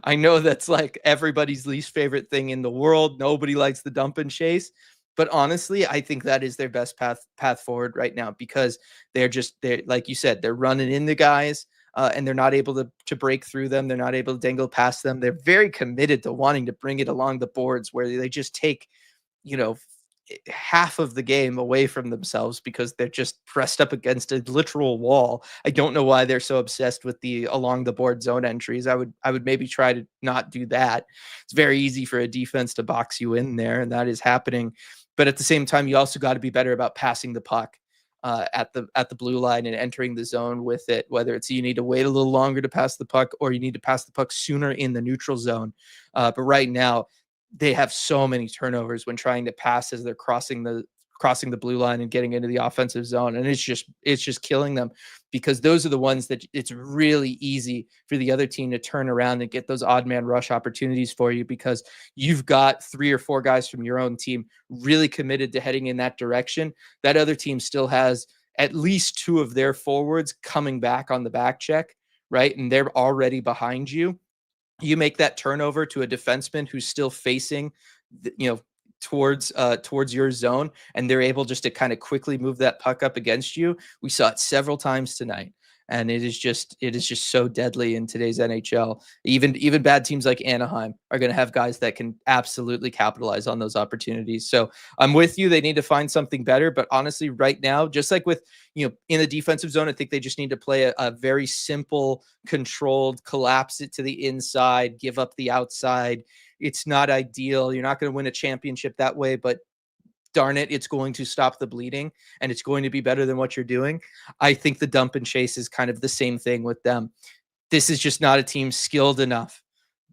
I know that's like everybody's least favorite thing in the world. Nobody likes the dump and chase. But honestly, I think that is their best path forward right now, because they're like you said, they're running into guys, and they're not able to break through them. They're not able to dangle past them. They're very committed to wanting to bring it along the boards, where they just take, you know, half of the game away from themselves because they're just pressed up against a literal wall. I don't know why they're so obsessed with the along the board zone entries. I would maybe try to not do that. It's very easy for a defense to box you in there, and that is happening. But at the same time, you also got to be better about passing the puck at the blue line and entering the zone with it. Whether it's you need to wait a little longer to pass the puck, or you need to pass the puck sooner in the neutral zone. But right now, they have so many turnovers when trying to pass as they're crossing crossing the blue line and getting into the offensive zone. And it's just killing them, because those are the ones that it's really easy for the other team to turn around and get those odd man rush opportunities for you, because you've got 3 or 4 guys from your own team really committed to heading in that direction. That other team still has at least 2 of their forwards coming back on the back check, right? And they're already behind you. You make that turnover to a defenseman who's still facing, towards your zone, and they're able just to kind of quickly move that puck up against you. We saw it several times tonight, and it is just so deadly in today's NHL. Even bad teams like Anaheim are going to have guys that can absolutely capitalize on those opportunities. So I'm with you. They need to find something better, but honestly, right now, just like with, in the defensive zone, I think they just need to play a very simple, controlled, collapse it to the inside, give up the outside. It's not ideal. You're not going to win a championship that way, but darn it, it's going to stop the bleeding, and it's going to be better than what you're doing. I think the dump and chase is kind of the same thing with them. This is just not a team skilled enough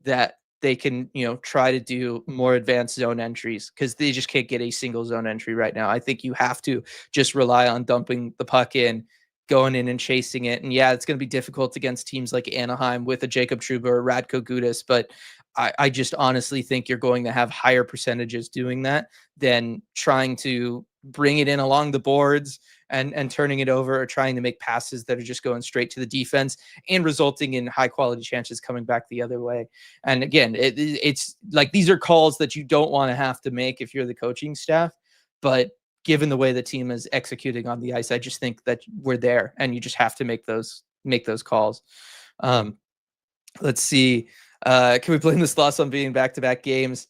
that they can, try to do more advanced zone entries, because they just can't get a single zone entry right now. I think you have to just rely on dumping the puck in, going in and chasing it. And yeah, it's going to be difficult against teams like Anaheim with a Jacob Trouba or Radko Gudas, but I just honestly think you're going to have higher percentages doing that than trying to bring it in along the boards and turning it over, or trying to make passes that are just going straight to the defense and resulting in high quality chances coming back the other way. And again, it's like, these are calls that you don't want to have to make if you're the coaching staff, but given the way the team is executing on the ice, I just think that we're there, and you just have to make those calls. Let's see. Can we blame this loss on being back-to-back games?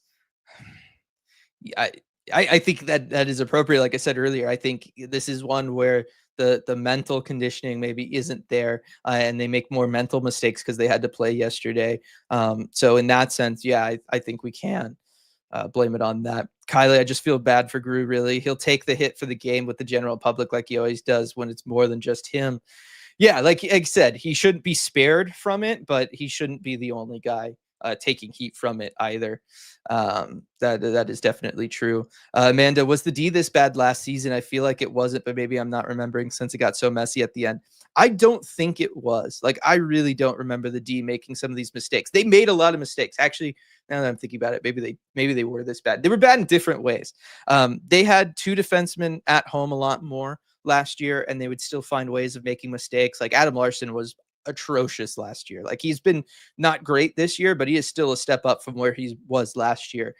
I think that is appropriate. Like I said earlier, I think this is one where the mental conditioning maybe isn't there, and they make more mental mistakes because they had to play yesterday. So in that sense, yeah, I think we can blame it on that. Kylie, I just feel bad for Gru, really. He'll take the hit for the game with the general public like he always does when it's more than just him. Yeah, like I said, he shouldn't be spared from it, but he shouldn't be the only guy taking heat from it either. That is definitely true. Amanda, was the D this bad last season? I feel like it wasn't, but maybe I'm not remembering since it got so messy at the end. I don't think it was. Like, I really don't remember the D making some of these mistakes. They made a lot of mistakes. Actually, now that I'm thinking about it, maybe they were this bad. They were bad in different ways. They had 2 defensemen at home a lot more last year, and they would still find ways of making mistakes. Like, Adam Larson was atrocious last year. Like, he's been not great this year, but he is still a step up from where he was last year.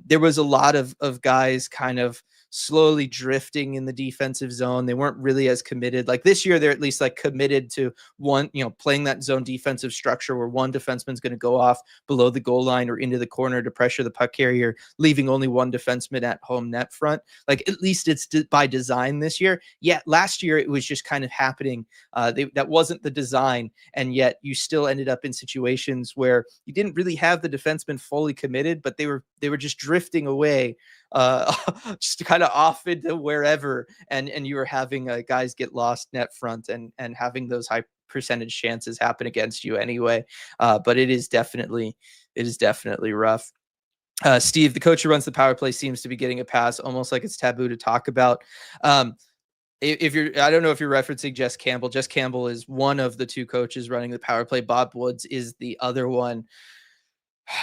There was a lot of guys kind of slowly drifting in the defensive zone. They weren't really as committed. Like, this year, they're at least like committed to one, playing that zone defensive structure where one defenseman's going to go off below the goal line or into the corner to pressure the puck carrier, leaving only one defenseman at home net front. Like, at least it's by design this year. Yeah, last year it was just kind of happening. That wasn't the design, and yet you still ended up in situations where you didn't really have the defenseman fully committed, but they were just drifting away, just kind of off into wherever, and you were having guys get lost net front and having those high percentage chances happen against you anyway. But it is definitely rough. Steve, the coach who runs the power play, seems to be getting a pass, almost like it's taboo to talk about. If you're, I don't know if you're referencing Jess Campbell. Jess Campbell is one of the 2 coaches running the power play. Bob Woods is the other one.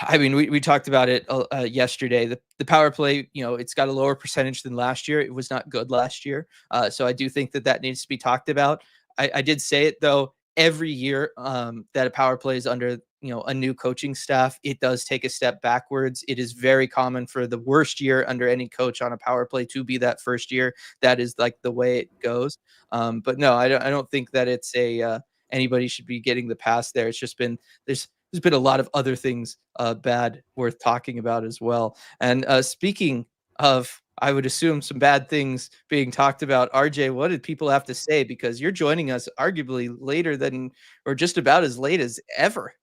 I mean, we talked about it yesterday. The power play, it's got a lower percentage than last year. It was not good last year. So I do think that needs to be talked about. I did say it, though, every year that a power play is under, a new coaching staff, it does take a step backwards. It is very common for the worst year under any coach on a power play to be that first year. That is like the way it goes. But no, I don't think that it's anybody should be getting the pass there. It's just been, there's been a lot of other things bad worth talking about as well. And speaking of, I would assume, some bad things being talked about, RJ, what did people have to say? Because you're joining us arguably later than, or just about as late as ever.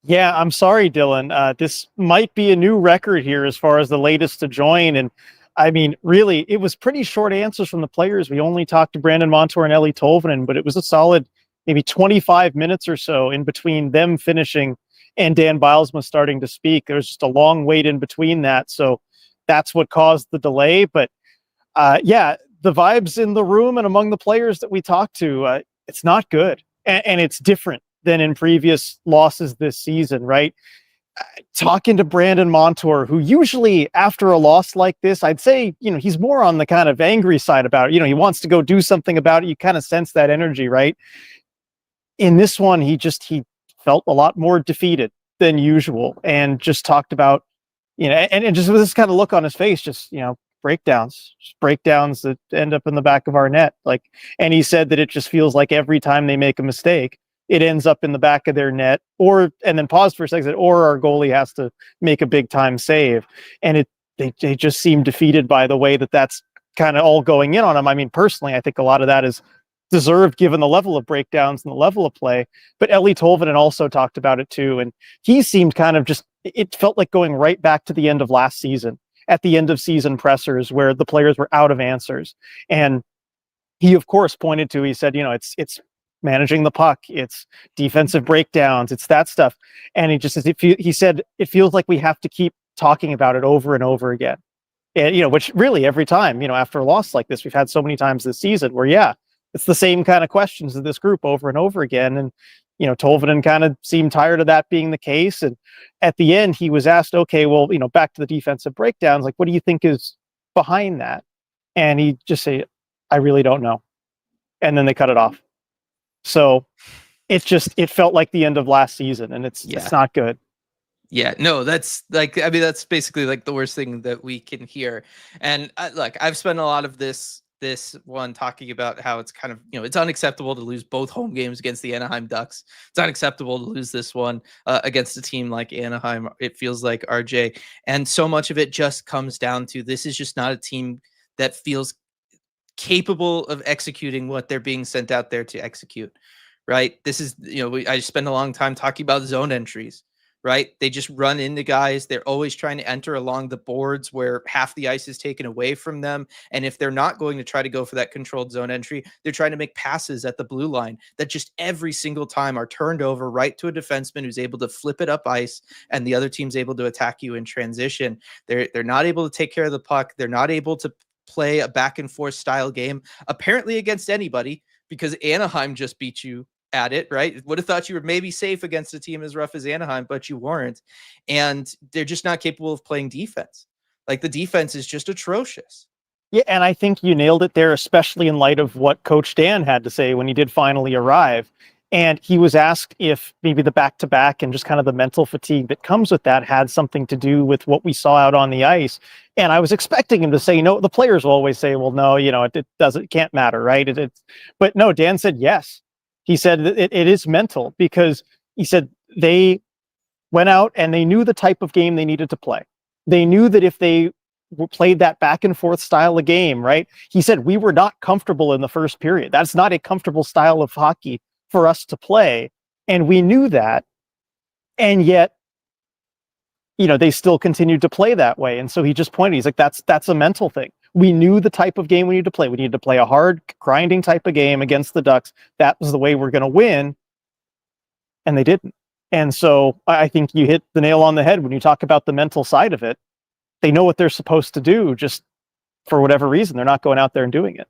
Yeah, I'm sorry, Dylan. This might be a new record here as far as the latest to join. And I mean, really, it was pretty short answers from the players. We only talked to Brandon Montour and Ellie Tolvanen, but it was a solid maybe 25 minutes or so in between them finishing and Dan Bilesma starting to speak. There was just a long wait in between that. So that's what caused the delay. But Yeah, the vibes in the room and among the players that we talked to, it's not good, and it's different than in previous losses this season, right? Talking to Brandon Montour, who usually after a loss like this, I'd say, he's more on the kind of angry side about it. He wants to go do something about it. You kind of sense that energy, right? In this one, he felt a lot more defeated than usual and just talked about, and just with this kind of look on his face, just, breakdowns that end up in the back of our net. Like, and he said that it just feels like every time they make a mistake, it ends up in the back of their net, and then paused for a second, or our goalie has to make a big time save. And they just seem defeated by the way that's kind of all going in on them. I mean, personally, I think a lot of that is deserved given the level of breakdowns and the level of play. But Ellie Tolvanen also talked about it too. And he seemed kind of it felt like going right back to the end of last season, at the end of season pressers where the players were out of answers. And he, of course, he said, it's managing the puck, it's defensive breakdowns, it's that stuff. And he said, it feels like we have to keep talking about it over and over again. And, which really every time, after a loss like this, we've had so many times this season where, it's the same kind of questions of this group over and over again. And, Tolvanen kind of seemed tired of that being the case. And at the end, he was asked, okay, well, back to the defensive breakdowns, like, what do you think is behind that? And he just said, I really don't know. And then they cut it off. So it felt like the end of last season, and it's not good. Yeah, no, that's that's basically like the worst thing that we can hear. And I've spent a lot of this one talking about how it's kind of, it's unacceptable to lose both home games against the Anaheim Ducks. It's unacceptable to lose this one against a team like Anaheim. It feels like, RJ. And so much of it just comes down to, this is just not a team that feels capable of executing what they're being sent out there to execute, right? This is, I spend a long time talking about zone entries, right? They just run into guys. They're always trying to enter along the boards where half the ice is taken away from them. And if they're not going to try to go for that controlled zone entry, they're trying to make passes at the blue line that just every single time are turned over right to a defenseman who's able to flip it up ice, and the other team's able to attack you in transition. They're not able to take care of the puck. They're not able to play a back and forth style game, apparently, against anybody, because Anaheim just beat you at it, right? Would have thought you were maybe safe against a team as rough as Anaheim, but you weren't. And they're just not capable of playing defense. Like, the defense is just atrocious. Yeah, and I think you nailed it there, especially in light of what Coach Dan had to say when he did finally arrive. And he was asked if maybe the back-to-back and just kind of the mental fatigue that comes with that had something to do with what we saw out on the ice. And I was expecting him to say, no, the players will always say, well, no, it doesn't, it can't matter, right? But no, Dan said yes. He said it is mental, because he said they went out and they knew the type of game they needed to play. They knew that if they played that back and forth style of game, right? He said, we were not comfortable in the first period. That's not a comfortable style of hockey for us to play. And we knew that. And yet, they still continued to play that way. And so he just pointed, he's like, that's a mental thing. We knew the type of game we needed to play. We needed to play a hard, grinding type of game against the Ducks. That was the way we're going to win. And they didn't. And so I think you hit the nail on the head when you talk about the mental side of it. They know what they're supposed to do, just for whatever reason, they're not going out there and doing it.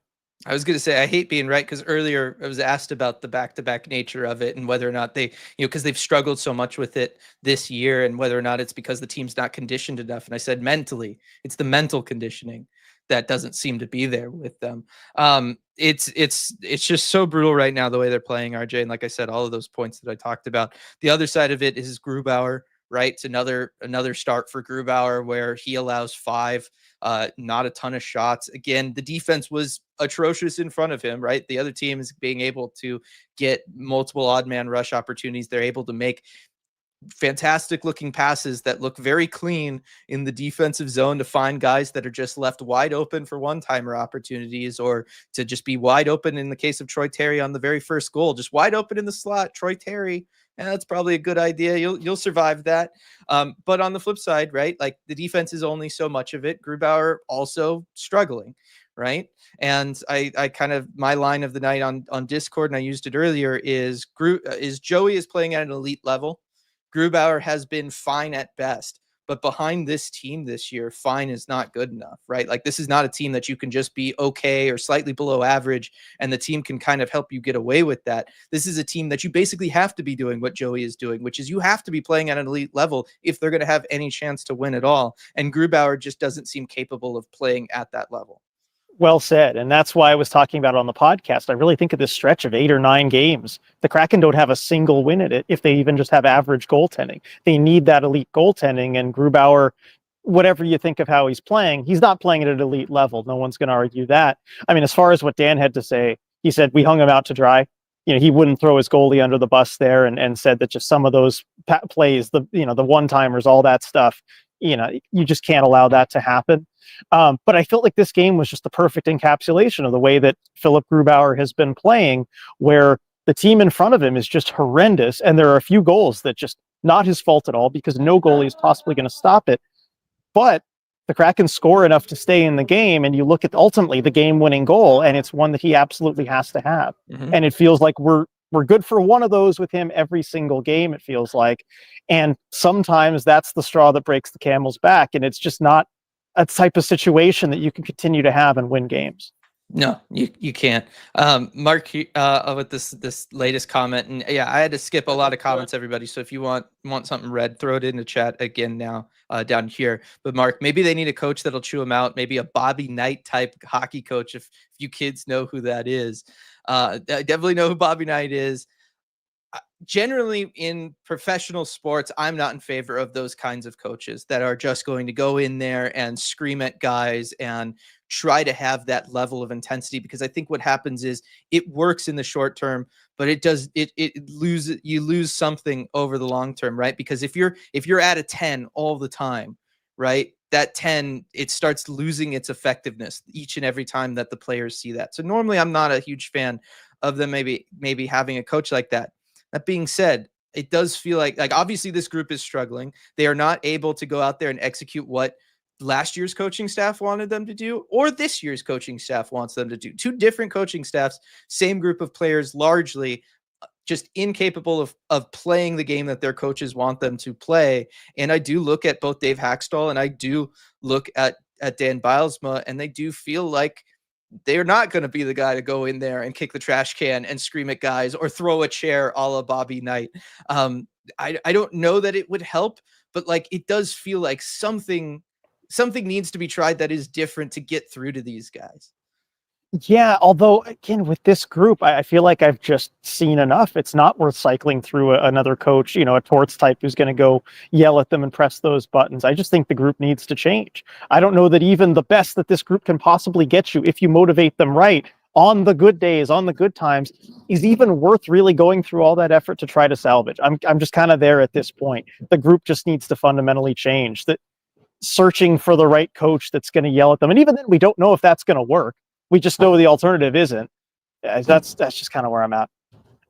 I was going to say, I hate being right, because earlier I was asked about the back-to-back nature of it and whether or not they, because they've struggled so much with it this year, and whether or not it's because the team's not conditioned enough. And I said, mentally, it's the mental conditioning that doesn't seem to be there with them. It's just so brutal right now, the way they're playing, RJ. And like I said, all of those points that I talked about. The other side of it is Grubauer, right? It's another start for Grubauer where he allows 5, not a ton of shots. Again, the defense was atrocious in front of him, right? The other team is being able to get multiple odd man rush opportunities. They're able to make fantastic looking passes that look very clean in the defensive zone to find guys that are just left wide open for one-timer opportunities, or to just be wide open in the case of Troy Terry on the very first goal, just wide open in the slot. Troy Terry, and that's probably a good idea. You'll survive that. But on the flip side, right, like, the defense is only so much of it. Grubauer also struggling, right? And I kind of, my line of the night on Discord, and I used it earlier, is Joey is playing at an elite level. Grubauer has been fine at best, but behind this team this year, fine is not good enough, right? Like, this is not a team that you can just be okay or slightly below average and the team can kind of help you get away with that. This is a team that you basically have to be doing what Joey is doing, which is you have to be playing at an elite level if they're going to have any chance to win at all. And Grubauer just doesn't seem capable of playing at that level. Well said. And that's why I was talking about it on the podcast. I really think of this stretch of 8 or 9 games. The Kraken don't have a single win at it if they even just have average goaltending. They need that elite goaltending. And Grubauer, whatever you think of how he's not playing at an elite level. No one's going to argue that. I mean, as far as what Dan had to say, he said, we hung him out to dry. He wouldn't throw his goalie under the bus there, and said that just some of those plays, the one-timers, all that stuff, you just can't allow that to happen. But I felt like this game was just the perfect encapsulation of the way that Philip Grubauer has been playing, where the team in front of him is just horrendous. And there are a few goals that just not his fault at all, because no goalie is possibly going to stop it. But the Kraken score enough to stay in the game. And you look at ultimately the game winning goal, and it's one that he absolutely has to have. Mm-hmm. And it feels like we're good for one of those with him every single game, it feels like. And sometimes that's the straw that breaks the camel's back. And it's just not a type of situation that you can continue to have and win games. No, you can't. Mark, with this latest comment, and yeah, I had to skip a lot of comments, everybody. So if you want something read, throw it in the chat again now down here. But Mark, maybe they need a coach that'll chew them out. Maybe a Bobby Knight type hockey coach, if you kids know who that is. I definitely know who Bobby Knight is. Generally in professional sports, I'm not in favor of those kinds of coaches that are just going to go in there and scream at guys and try to have that level of intensity, because I think what happens is it works in the short term, but you lose something over the long term, right? Because if you're at a 10 all the time, right, that 10, it starts losing its effectiveness each and every time that the players see that. So normally I'm not a huge fan of them maybe having a coach like that. That being said, it does feel like obviously this group is struggling. They are not able to go out there and execute what last year's coaching staff wanted them to do, or this year's coaching staff wants them to do. Two different coaching staffs, same group of players, largely just incapable of playing the game that their coaches want them to play. And I do look at both Dave Haxtell and I do look at Dan Bylsma, and they do feel like they're not going to be the guy to go in there and kick the trash can and scream at guys or throw a chair a la Bobby Knight. I don't know that it would help, but it does feel like something needs to be tried that is different to get through to these guys. Yeah, although again with this group, I feel like I've just seen enough. It's not worth cycling through another coach, a Torts type who's going to go yell at them and press those buttons. I just think the group needs to change. I don't know that even the best that this group can possibly get you, if you motivate them right on the good days, on the good times, is even worth really going through all that effort to try to salvage. I'm just kind of there at this point. The group just needs to fundamentally change. That searching for the right coach that's going to yell at them, and even then, we don't know if that's going to work. We just know the alternative isn't. That's just kind of where I'm at.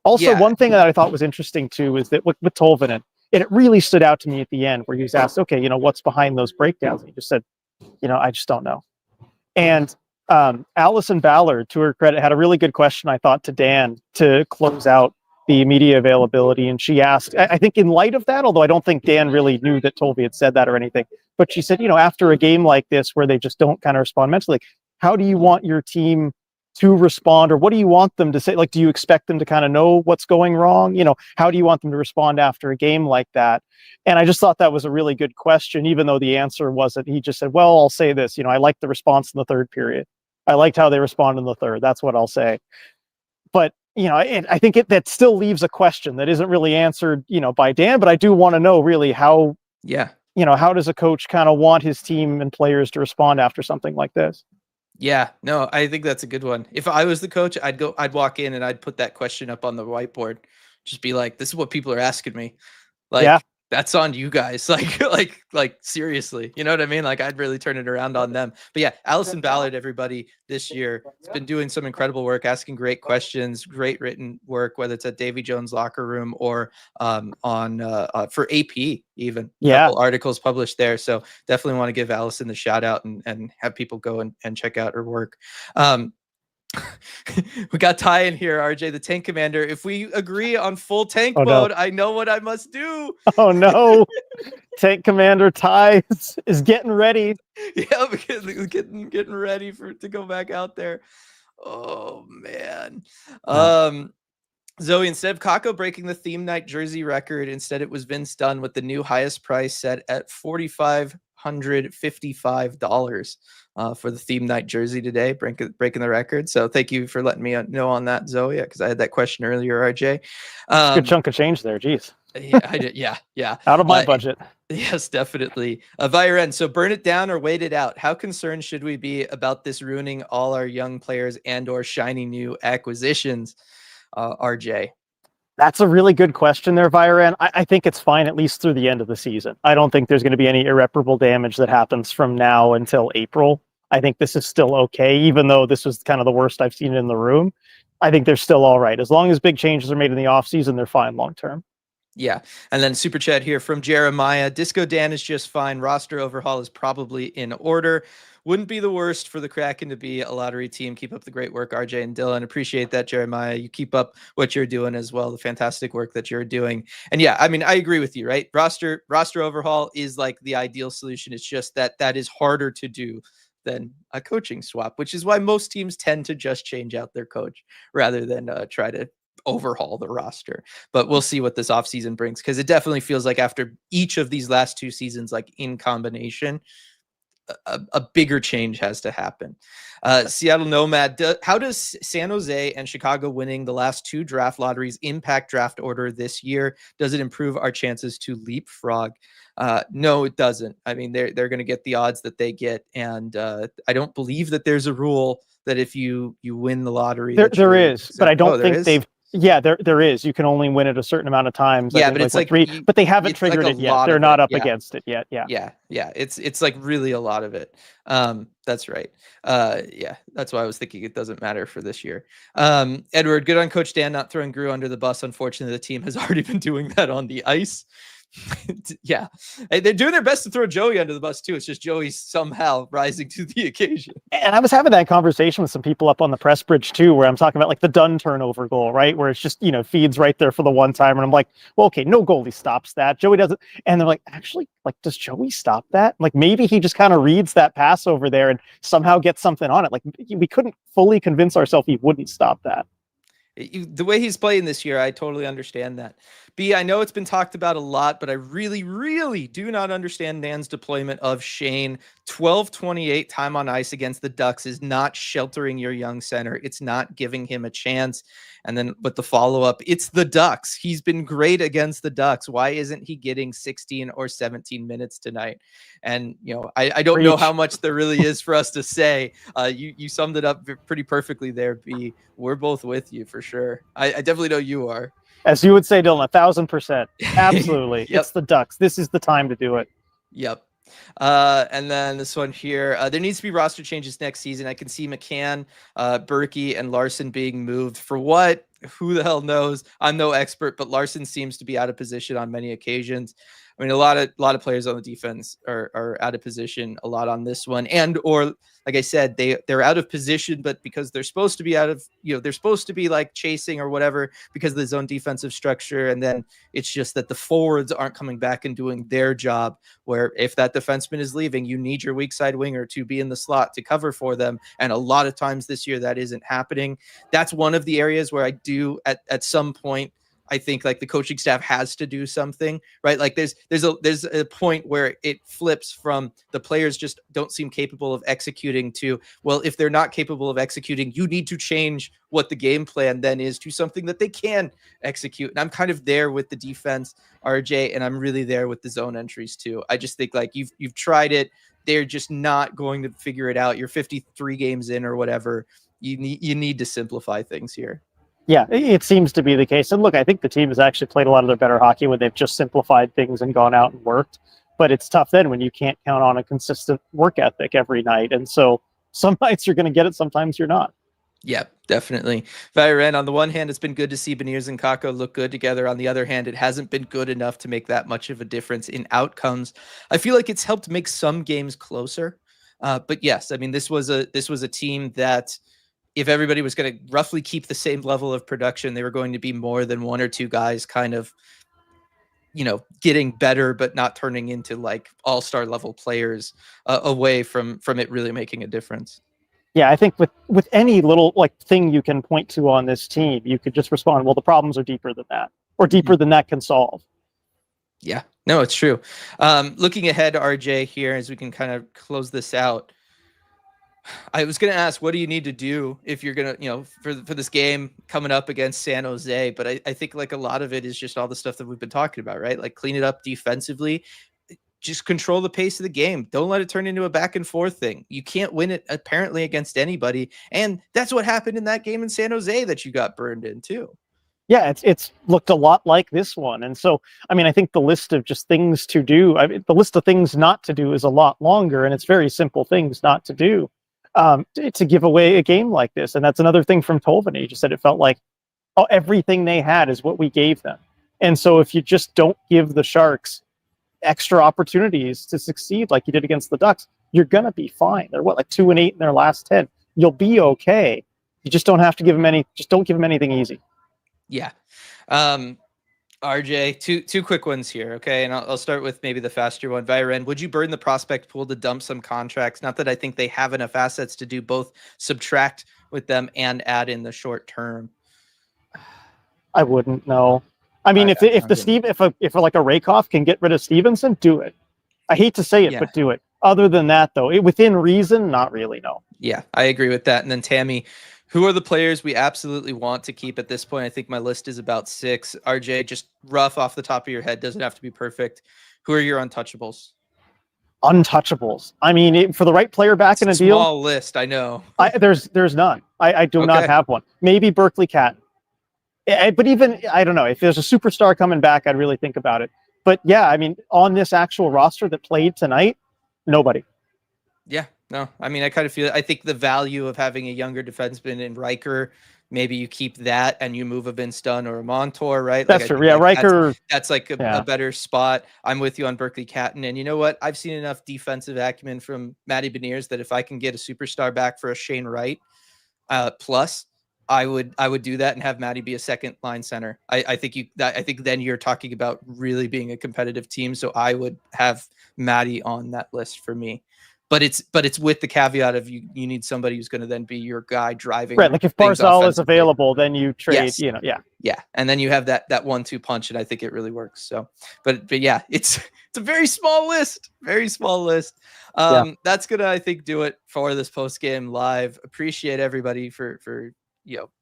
Also, one thing that I thought was interesting too is that with Tolvanen, and it really stood out to me at the end where he was asked, okay, what's behind those breakdowns? And he just said, I just don't know. And Allison Ballard, to her credit, had a really good question, I thought, to Dan to close out the media availability. And she asked, I think in light of that, although I don't think Dan really knew that Tolvi had said that or anything, but she said, after a game like this where they just don't kind of respond mentally, how do you want your team to respond, or what do you want them to say? Do you expect them to kind of know what's going wrong? How do you want them to respond after a game like that? And I just thought that was a really good question, even though the answer wasn't. He just said, well, I'll say this, I liked the response in the third period. I liked how they responded in the third. That's what I'll say. But, I think that still leaves a question that isn't really answered, by Dan, but I do want to know really how, how does a coach kind of want his team and players to respond after something like this? Yeah, no, I think that's a good one. If I was the coach, I'd walk in and I'd put that question up on the whiteboard. Just be like, this is what people are asking me. That's on you guys. Like seriously, you know what I mean? I'd really turn it around on them. But yeah, Allison Ballard, everybody this year has been doing some incredible work, asking great questions, great written work, whether it's at Davy Jones locker room or on for AP, even a couple articles published there. So definitely want to give Allison the shout out and have people go and check out her work. We got Ty in here, RJ, the tank commander. If we agree on full tank Oh no. mode, I know what I must do. Oh no. Tank Commander Ty is getting ready. Yeah, because getting ready to go back out there. Oh man. Zoe, instead of Kako breaking the theme night jersey record, instead it was Vince Dunn with the new highest price set at $4,555 for the theme night jersey today, breaking the record. So thank you for letting me know on that, Zoe, because I had that question earlier, RJ. It's a good chunk of change there. Jeez. Yeah, I did. Yeah. Out of my budget. Yes, definitely. Viren, so burn it down or wait it out. How concerned should we be about this ruining all our young players and or shiny new acquisitions? RJ. That's a really good question there, Viren. I think it's fine at least through the end of the season. I don't think there's going to be any irreparable damage that happens from now until April. I think this is still okay, even though this was kind of the worst I've seen in the room. I think they're still all right. As long as big changes are made in the offseason, they're fine long term. Yeah. And then super chat here from Jeremiah. Disco Dan is just fine. Roster overhaul is probably in order. Wouldn't be the worst for the Kraken to be a lottery team. Keep up the great work, RJ and Dylan. Appreciate that, Jeremiah. You keep up what you're doing as well, the fantastic work that you're doing. And yeah, I mean, I agree with you, right? Roster overhaul is like the ideal solution. It's just that is harder to do than a coaching swap, which is why most teams tend to just change out their coach rather than try to overhaul the roster. But we'll see what this offseason brings, because it definitely feels like after each of these last two seasons, like in combination, a bigger change has to happen. Seattle Nomad, how does San Jose and Chicago winning the last two draft lotteries impact draft order this year? Does it improve our chances to leapfrog? No, it doesn't. I mean, they're going to get the odds that they get, and I don't believe that there's a rule that if you win the lottery, there is, but I don't think they've. Yeah, there is. You can only win it a certain amount of times. Yeah, but it's like three, but they haven't triggered it yet. They're not up against it yet. Yeah. It's like really a lot of it. That's right. Yeah, that's why I was thinking it doesn't matter for this year. Edward, good on Coach Dan not throwing Gru under the bus. Unfortunately, the team has already been doing that on the ice. Yeah, they're doing their best to throw Joey under the bus too. It's just Joey's somehow rising to the occasion. And I was having that conversation with some people up on the press bridge too, where I'm talking about like the Dunn turnover goal, right? Where it's just, feeds right there for the one time. And I'm like, well, okay, no goalie stops that. Joey doesn't. And they're like, actually, like, does Joey stop that? Like maybe he just kind of reads that pass over there and somehow gets something on it. Like we couldn't fully convince ourselves he wouldn't stop that. The way he's playing this year, I totally understand that. B, I know it's been talked about a lot, but I really, really do not understand Nan's deployment of Shane. 12-28 time on ice against the Ducks is not sheltering your young center. It's not giving him a chance. And then with the follow-up, it's the Ducks. He's been great against the Ducks. Why isn't he getting 16 or 17 minutes tonight? And, I don't know how much there really is for us to say. You summed it up pretty perfectly there, B. We're both with you for sure. I definitely know you are. As you would say, Dylan, 1,000%. Absolutely. Yep. It's the Ducks. This is the time to do it. Yep. And then this one here, there needs to be roster changes next season. I can see McCann, Berkey, and Larson being moved. For what? Who the hell knows? I'm no expert, but Larson seems to be out of position on many occasions. I mean, a lot of players on the defense are out of position a lot on this one, or like I said, they're out of position, but because they're supposed to be out of, they're supposed to be like chasing or whatever because of the zone defensive structure, and then it's just that the forwards aren't coming back and doing their job. Where if that defenseman is leaving, you need your weak side winger to be in the slot to cover for them, and a lot of times this year that isn't happening. That's one of the areas where I do at some point. I think like the coaching staff has to do something, right? Like there's a point where it flips from the players just don't seem capable of executing to, well, if they're not capable of executing, you need to change what the game plan then is to something that they can execute. And I'm kind of there with the defense, RJ, and I'm really there with the zone entries too. I just think like you've tried it. They're just not going to figure it out. You're 53 games in or whatever. You need to simplify things here. Yeah, it seems to be the case. And look, I think the team has actually played a lot of their better hockey when they've just simplified things and gone out and worked. But it's tough then when you can't count on a consistent work ethic every night. And so some nights you're going to get it, sometimes you're not. Yeah, definitely. Viren, on the one hand, it's been good to see Beniers and Kakko look good together. On the other hand, it hasn't been good enough to make that much of a difference in outcomes. I feel like it's helped make some games closer. But yes, I mean, this was a team that if everybody was going to roughly keep the same level of production, they were going to be more than one or two guys kind of, getting better, but not turning into like all-star level players away from it really making a difference. Yeah, I think with any little like thing you can point to on this team, you could just respond, well, the problems are deeper than that, or deeper than that can solve. Yeah, no, it's true. Looking ahead, RJ, here as we can kind of close this out, I was going to ask, what do you need to do if you're going to, for this game coming up against San Jose? But I think like a lot of it is just all the stuff that we've been talking about, right? Like clean it up defensively, just control the pace of the game. Don't let it turn into a back and forth thing. You can't win it apparently against anybody. And that's what happened in that game in San Jose that you got burned in too. Yeah, it's looked a lot like this one. And so, I mean, I think the list of just things to do, the list of things not to do is a lot longer, and it's very simple things not to do to give away a game like this. And that's another thing from Tolvanen. He just said it felt like everything they had is what we gave them. And so if you just don't give the Sharks extra opportunities to succeed like you did against the Ducks, you're going to be fine. They're like 2-8 in their last 10. You'll be okay. You just don't have to give them don't give them anything easy. Yeah. RJ, two quick ones here, okay? And I'll start with maybe the faster one. Viren, would you burn the prospect pool to dump some contracts? Not that I think they have enough assets to do both subtract with them and add in the short term. I wouldn't know. I mean, if like a Rakoff can get rid of Stevenson, do it. I hate to say it, but do it. Other than that, though, within reason, not really, no. Yeah, I agree with that. And then Tammy, who are the players we absolutely want to keep at this point? I think my list is about 6. RJ, just rough off the top of your head, doesn't have to be perfect. Who are your untouchables? Untouchables. I mean, for the right player back in a deal. Small list, I know. There's none. I do not have one. Maybe Berkeley Catton. But even, I don't know, if there's a superstar coming back, I'd really think about it. But yeah, I mean, on this actual roster that played tonight, nobody. Yeah, no, I mean, I kind of feel, I think the value of having a younger defenseman in Riker, maybe you keep that and you move a Vince Dunn or a Montour, right? That's true. Yeah, Riker. That's like a better spot. I'm with you on Berkeley Catton. And you know what? I've seen enough defensive acumen from Matty Beniers that if I can get a superstar back for a Shane Wright plus, I would do that and have Matty be a second line center. I think then you're talking about really being a competitive team. So I would have Matty on that list for me. But it's with the caveat of you need somebody who's going to then be your guy driving. Right, like if Barzal is available, then you trade. Yes. Yeah, and then you have that 1-2 punch, and I think it really works. So, but yeah, it's a very small list, That's gonna, I think, do it for this post game live. Appreciate everybody for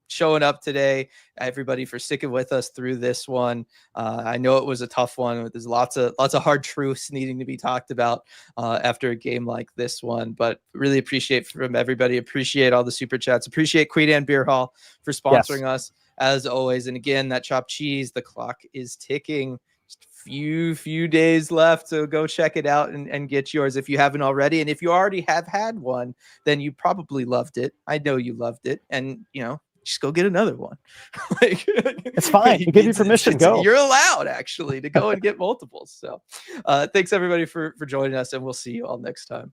showing up today, everybody for sticking with us through this one. I know it was a tough one. There's lots of hard truths needing to be talked about after a game like this one, but really appreciate from everybody. Appreciate all the super chats. Appreciate Queen Anne Beer Hall for sponsoring us as always. And again, that chopped cheese, the clock is ticking. Just a few days left, so go check it out and get yours if you haven't already. And if you already have had one, then you probably loved it. I know you loved it, and just go get another one. Like, it's fine. You give you permission. Go. You're allowed actually to go and get multiples. So thanks everybody for joining us, and we'll see you all next time.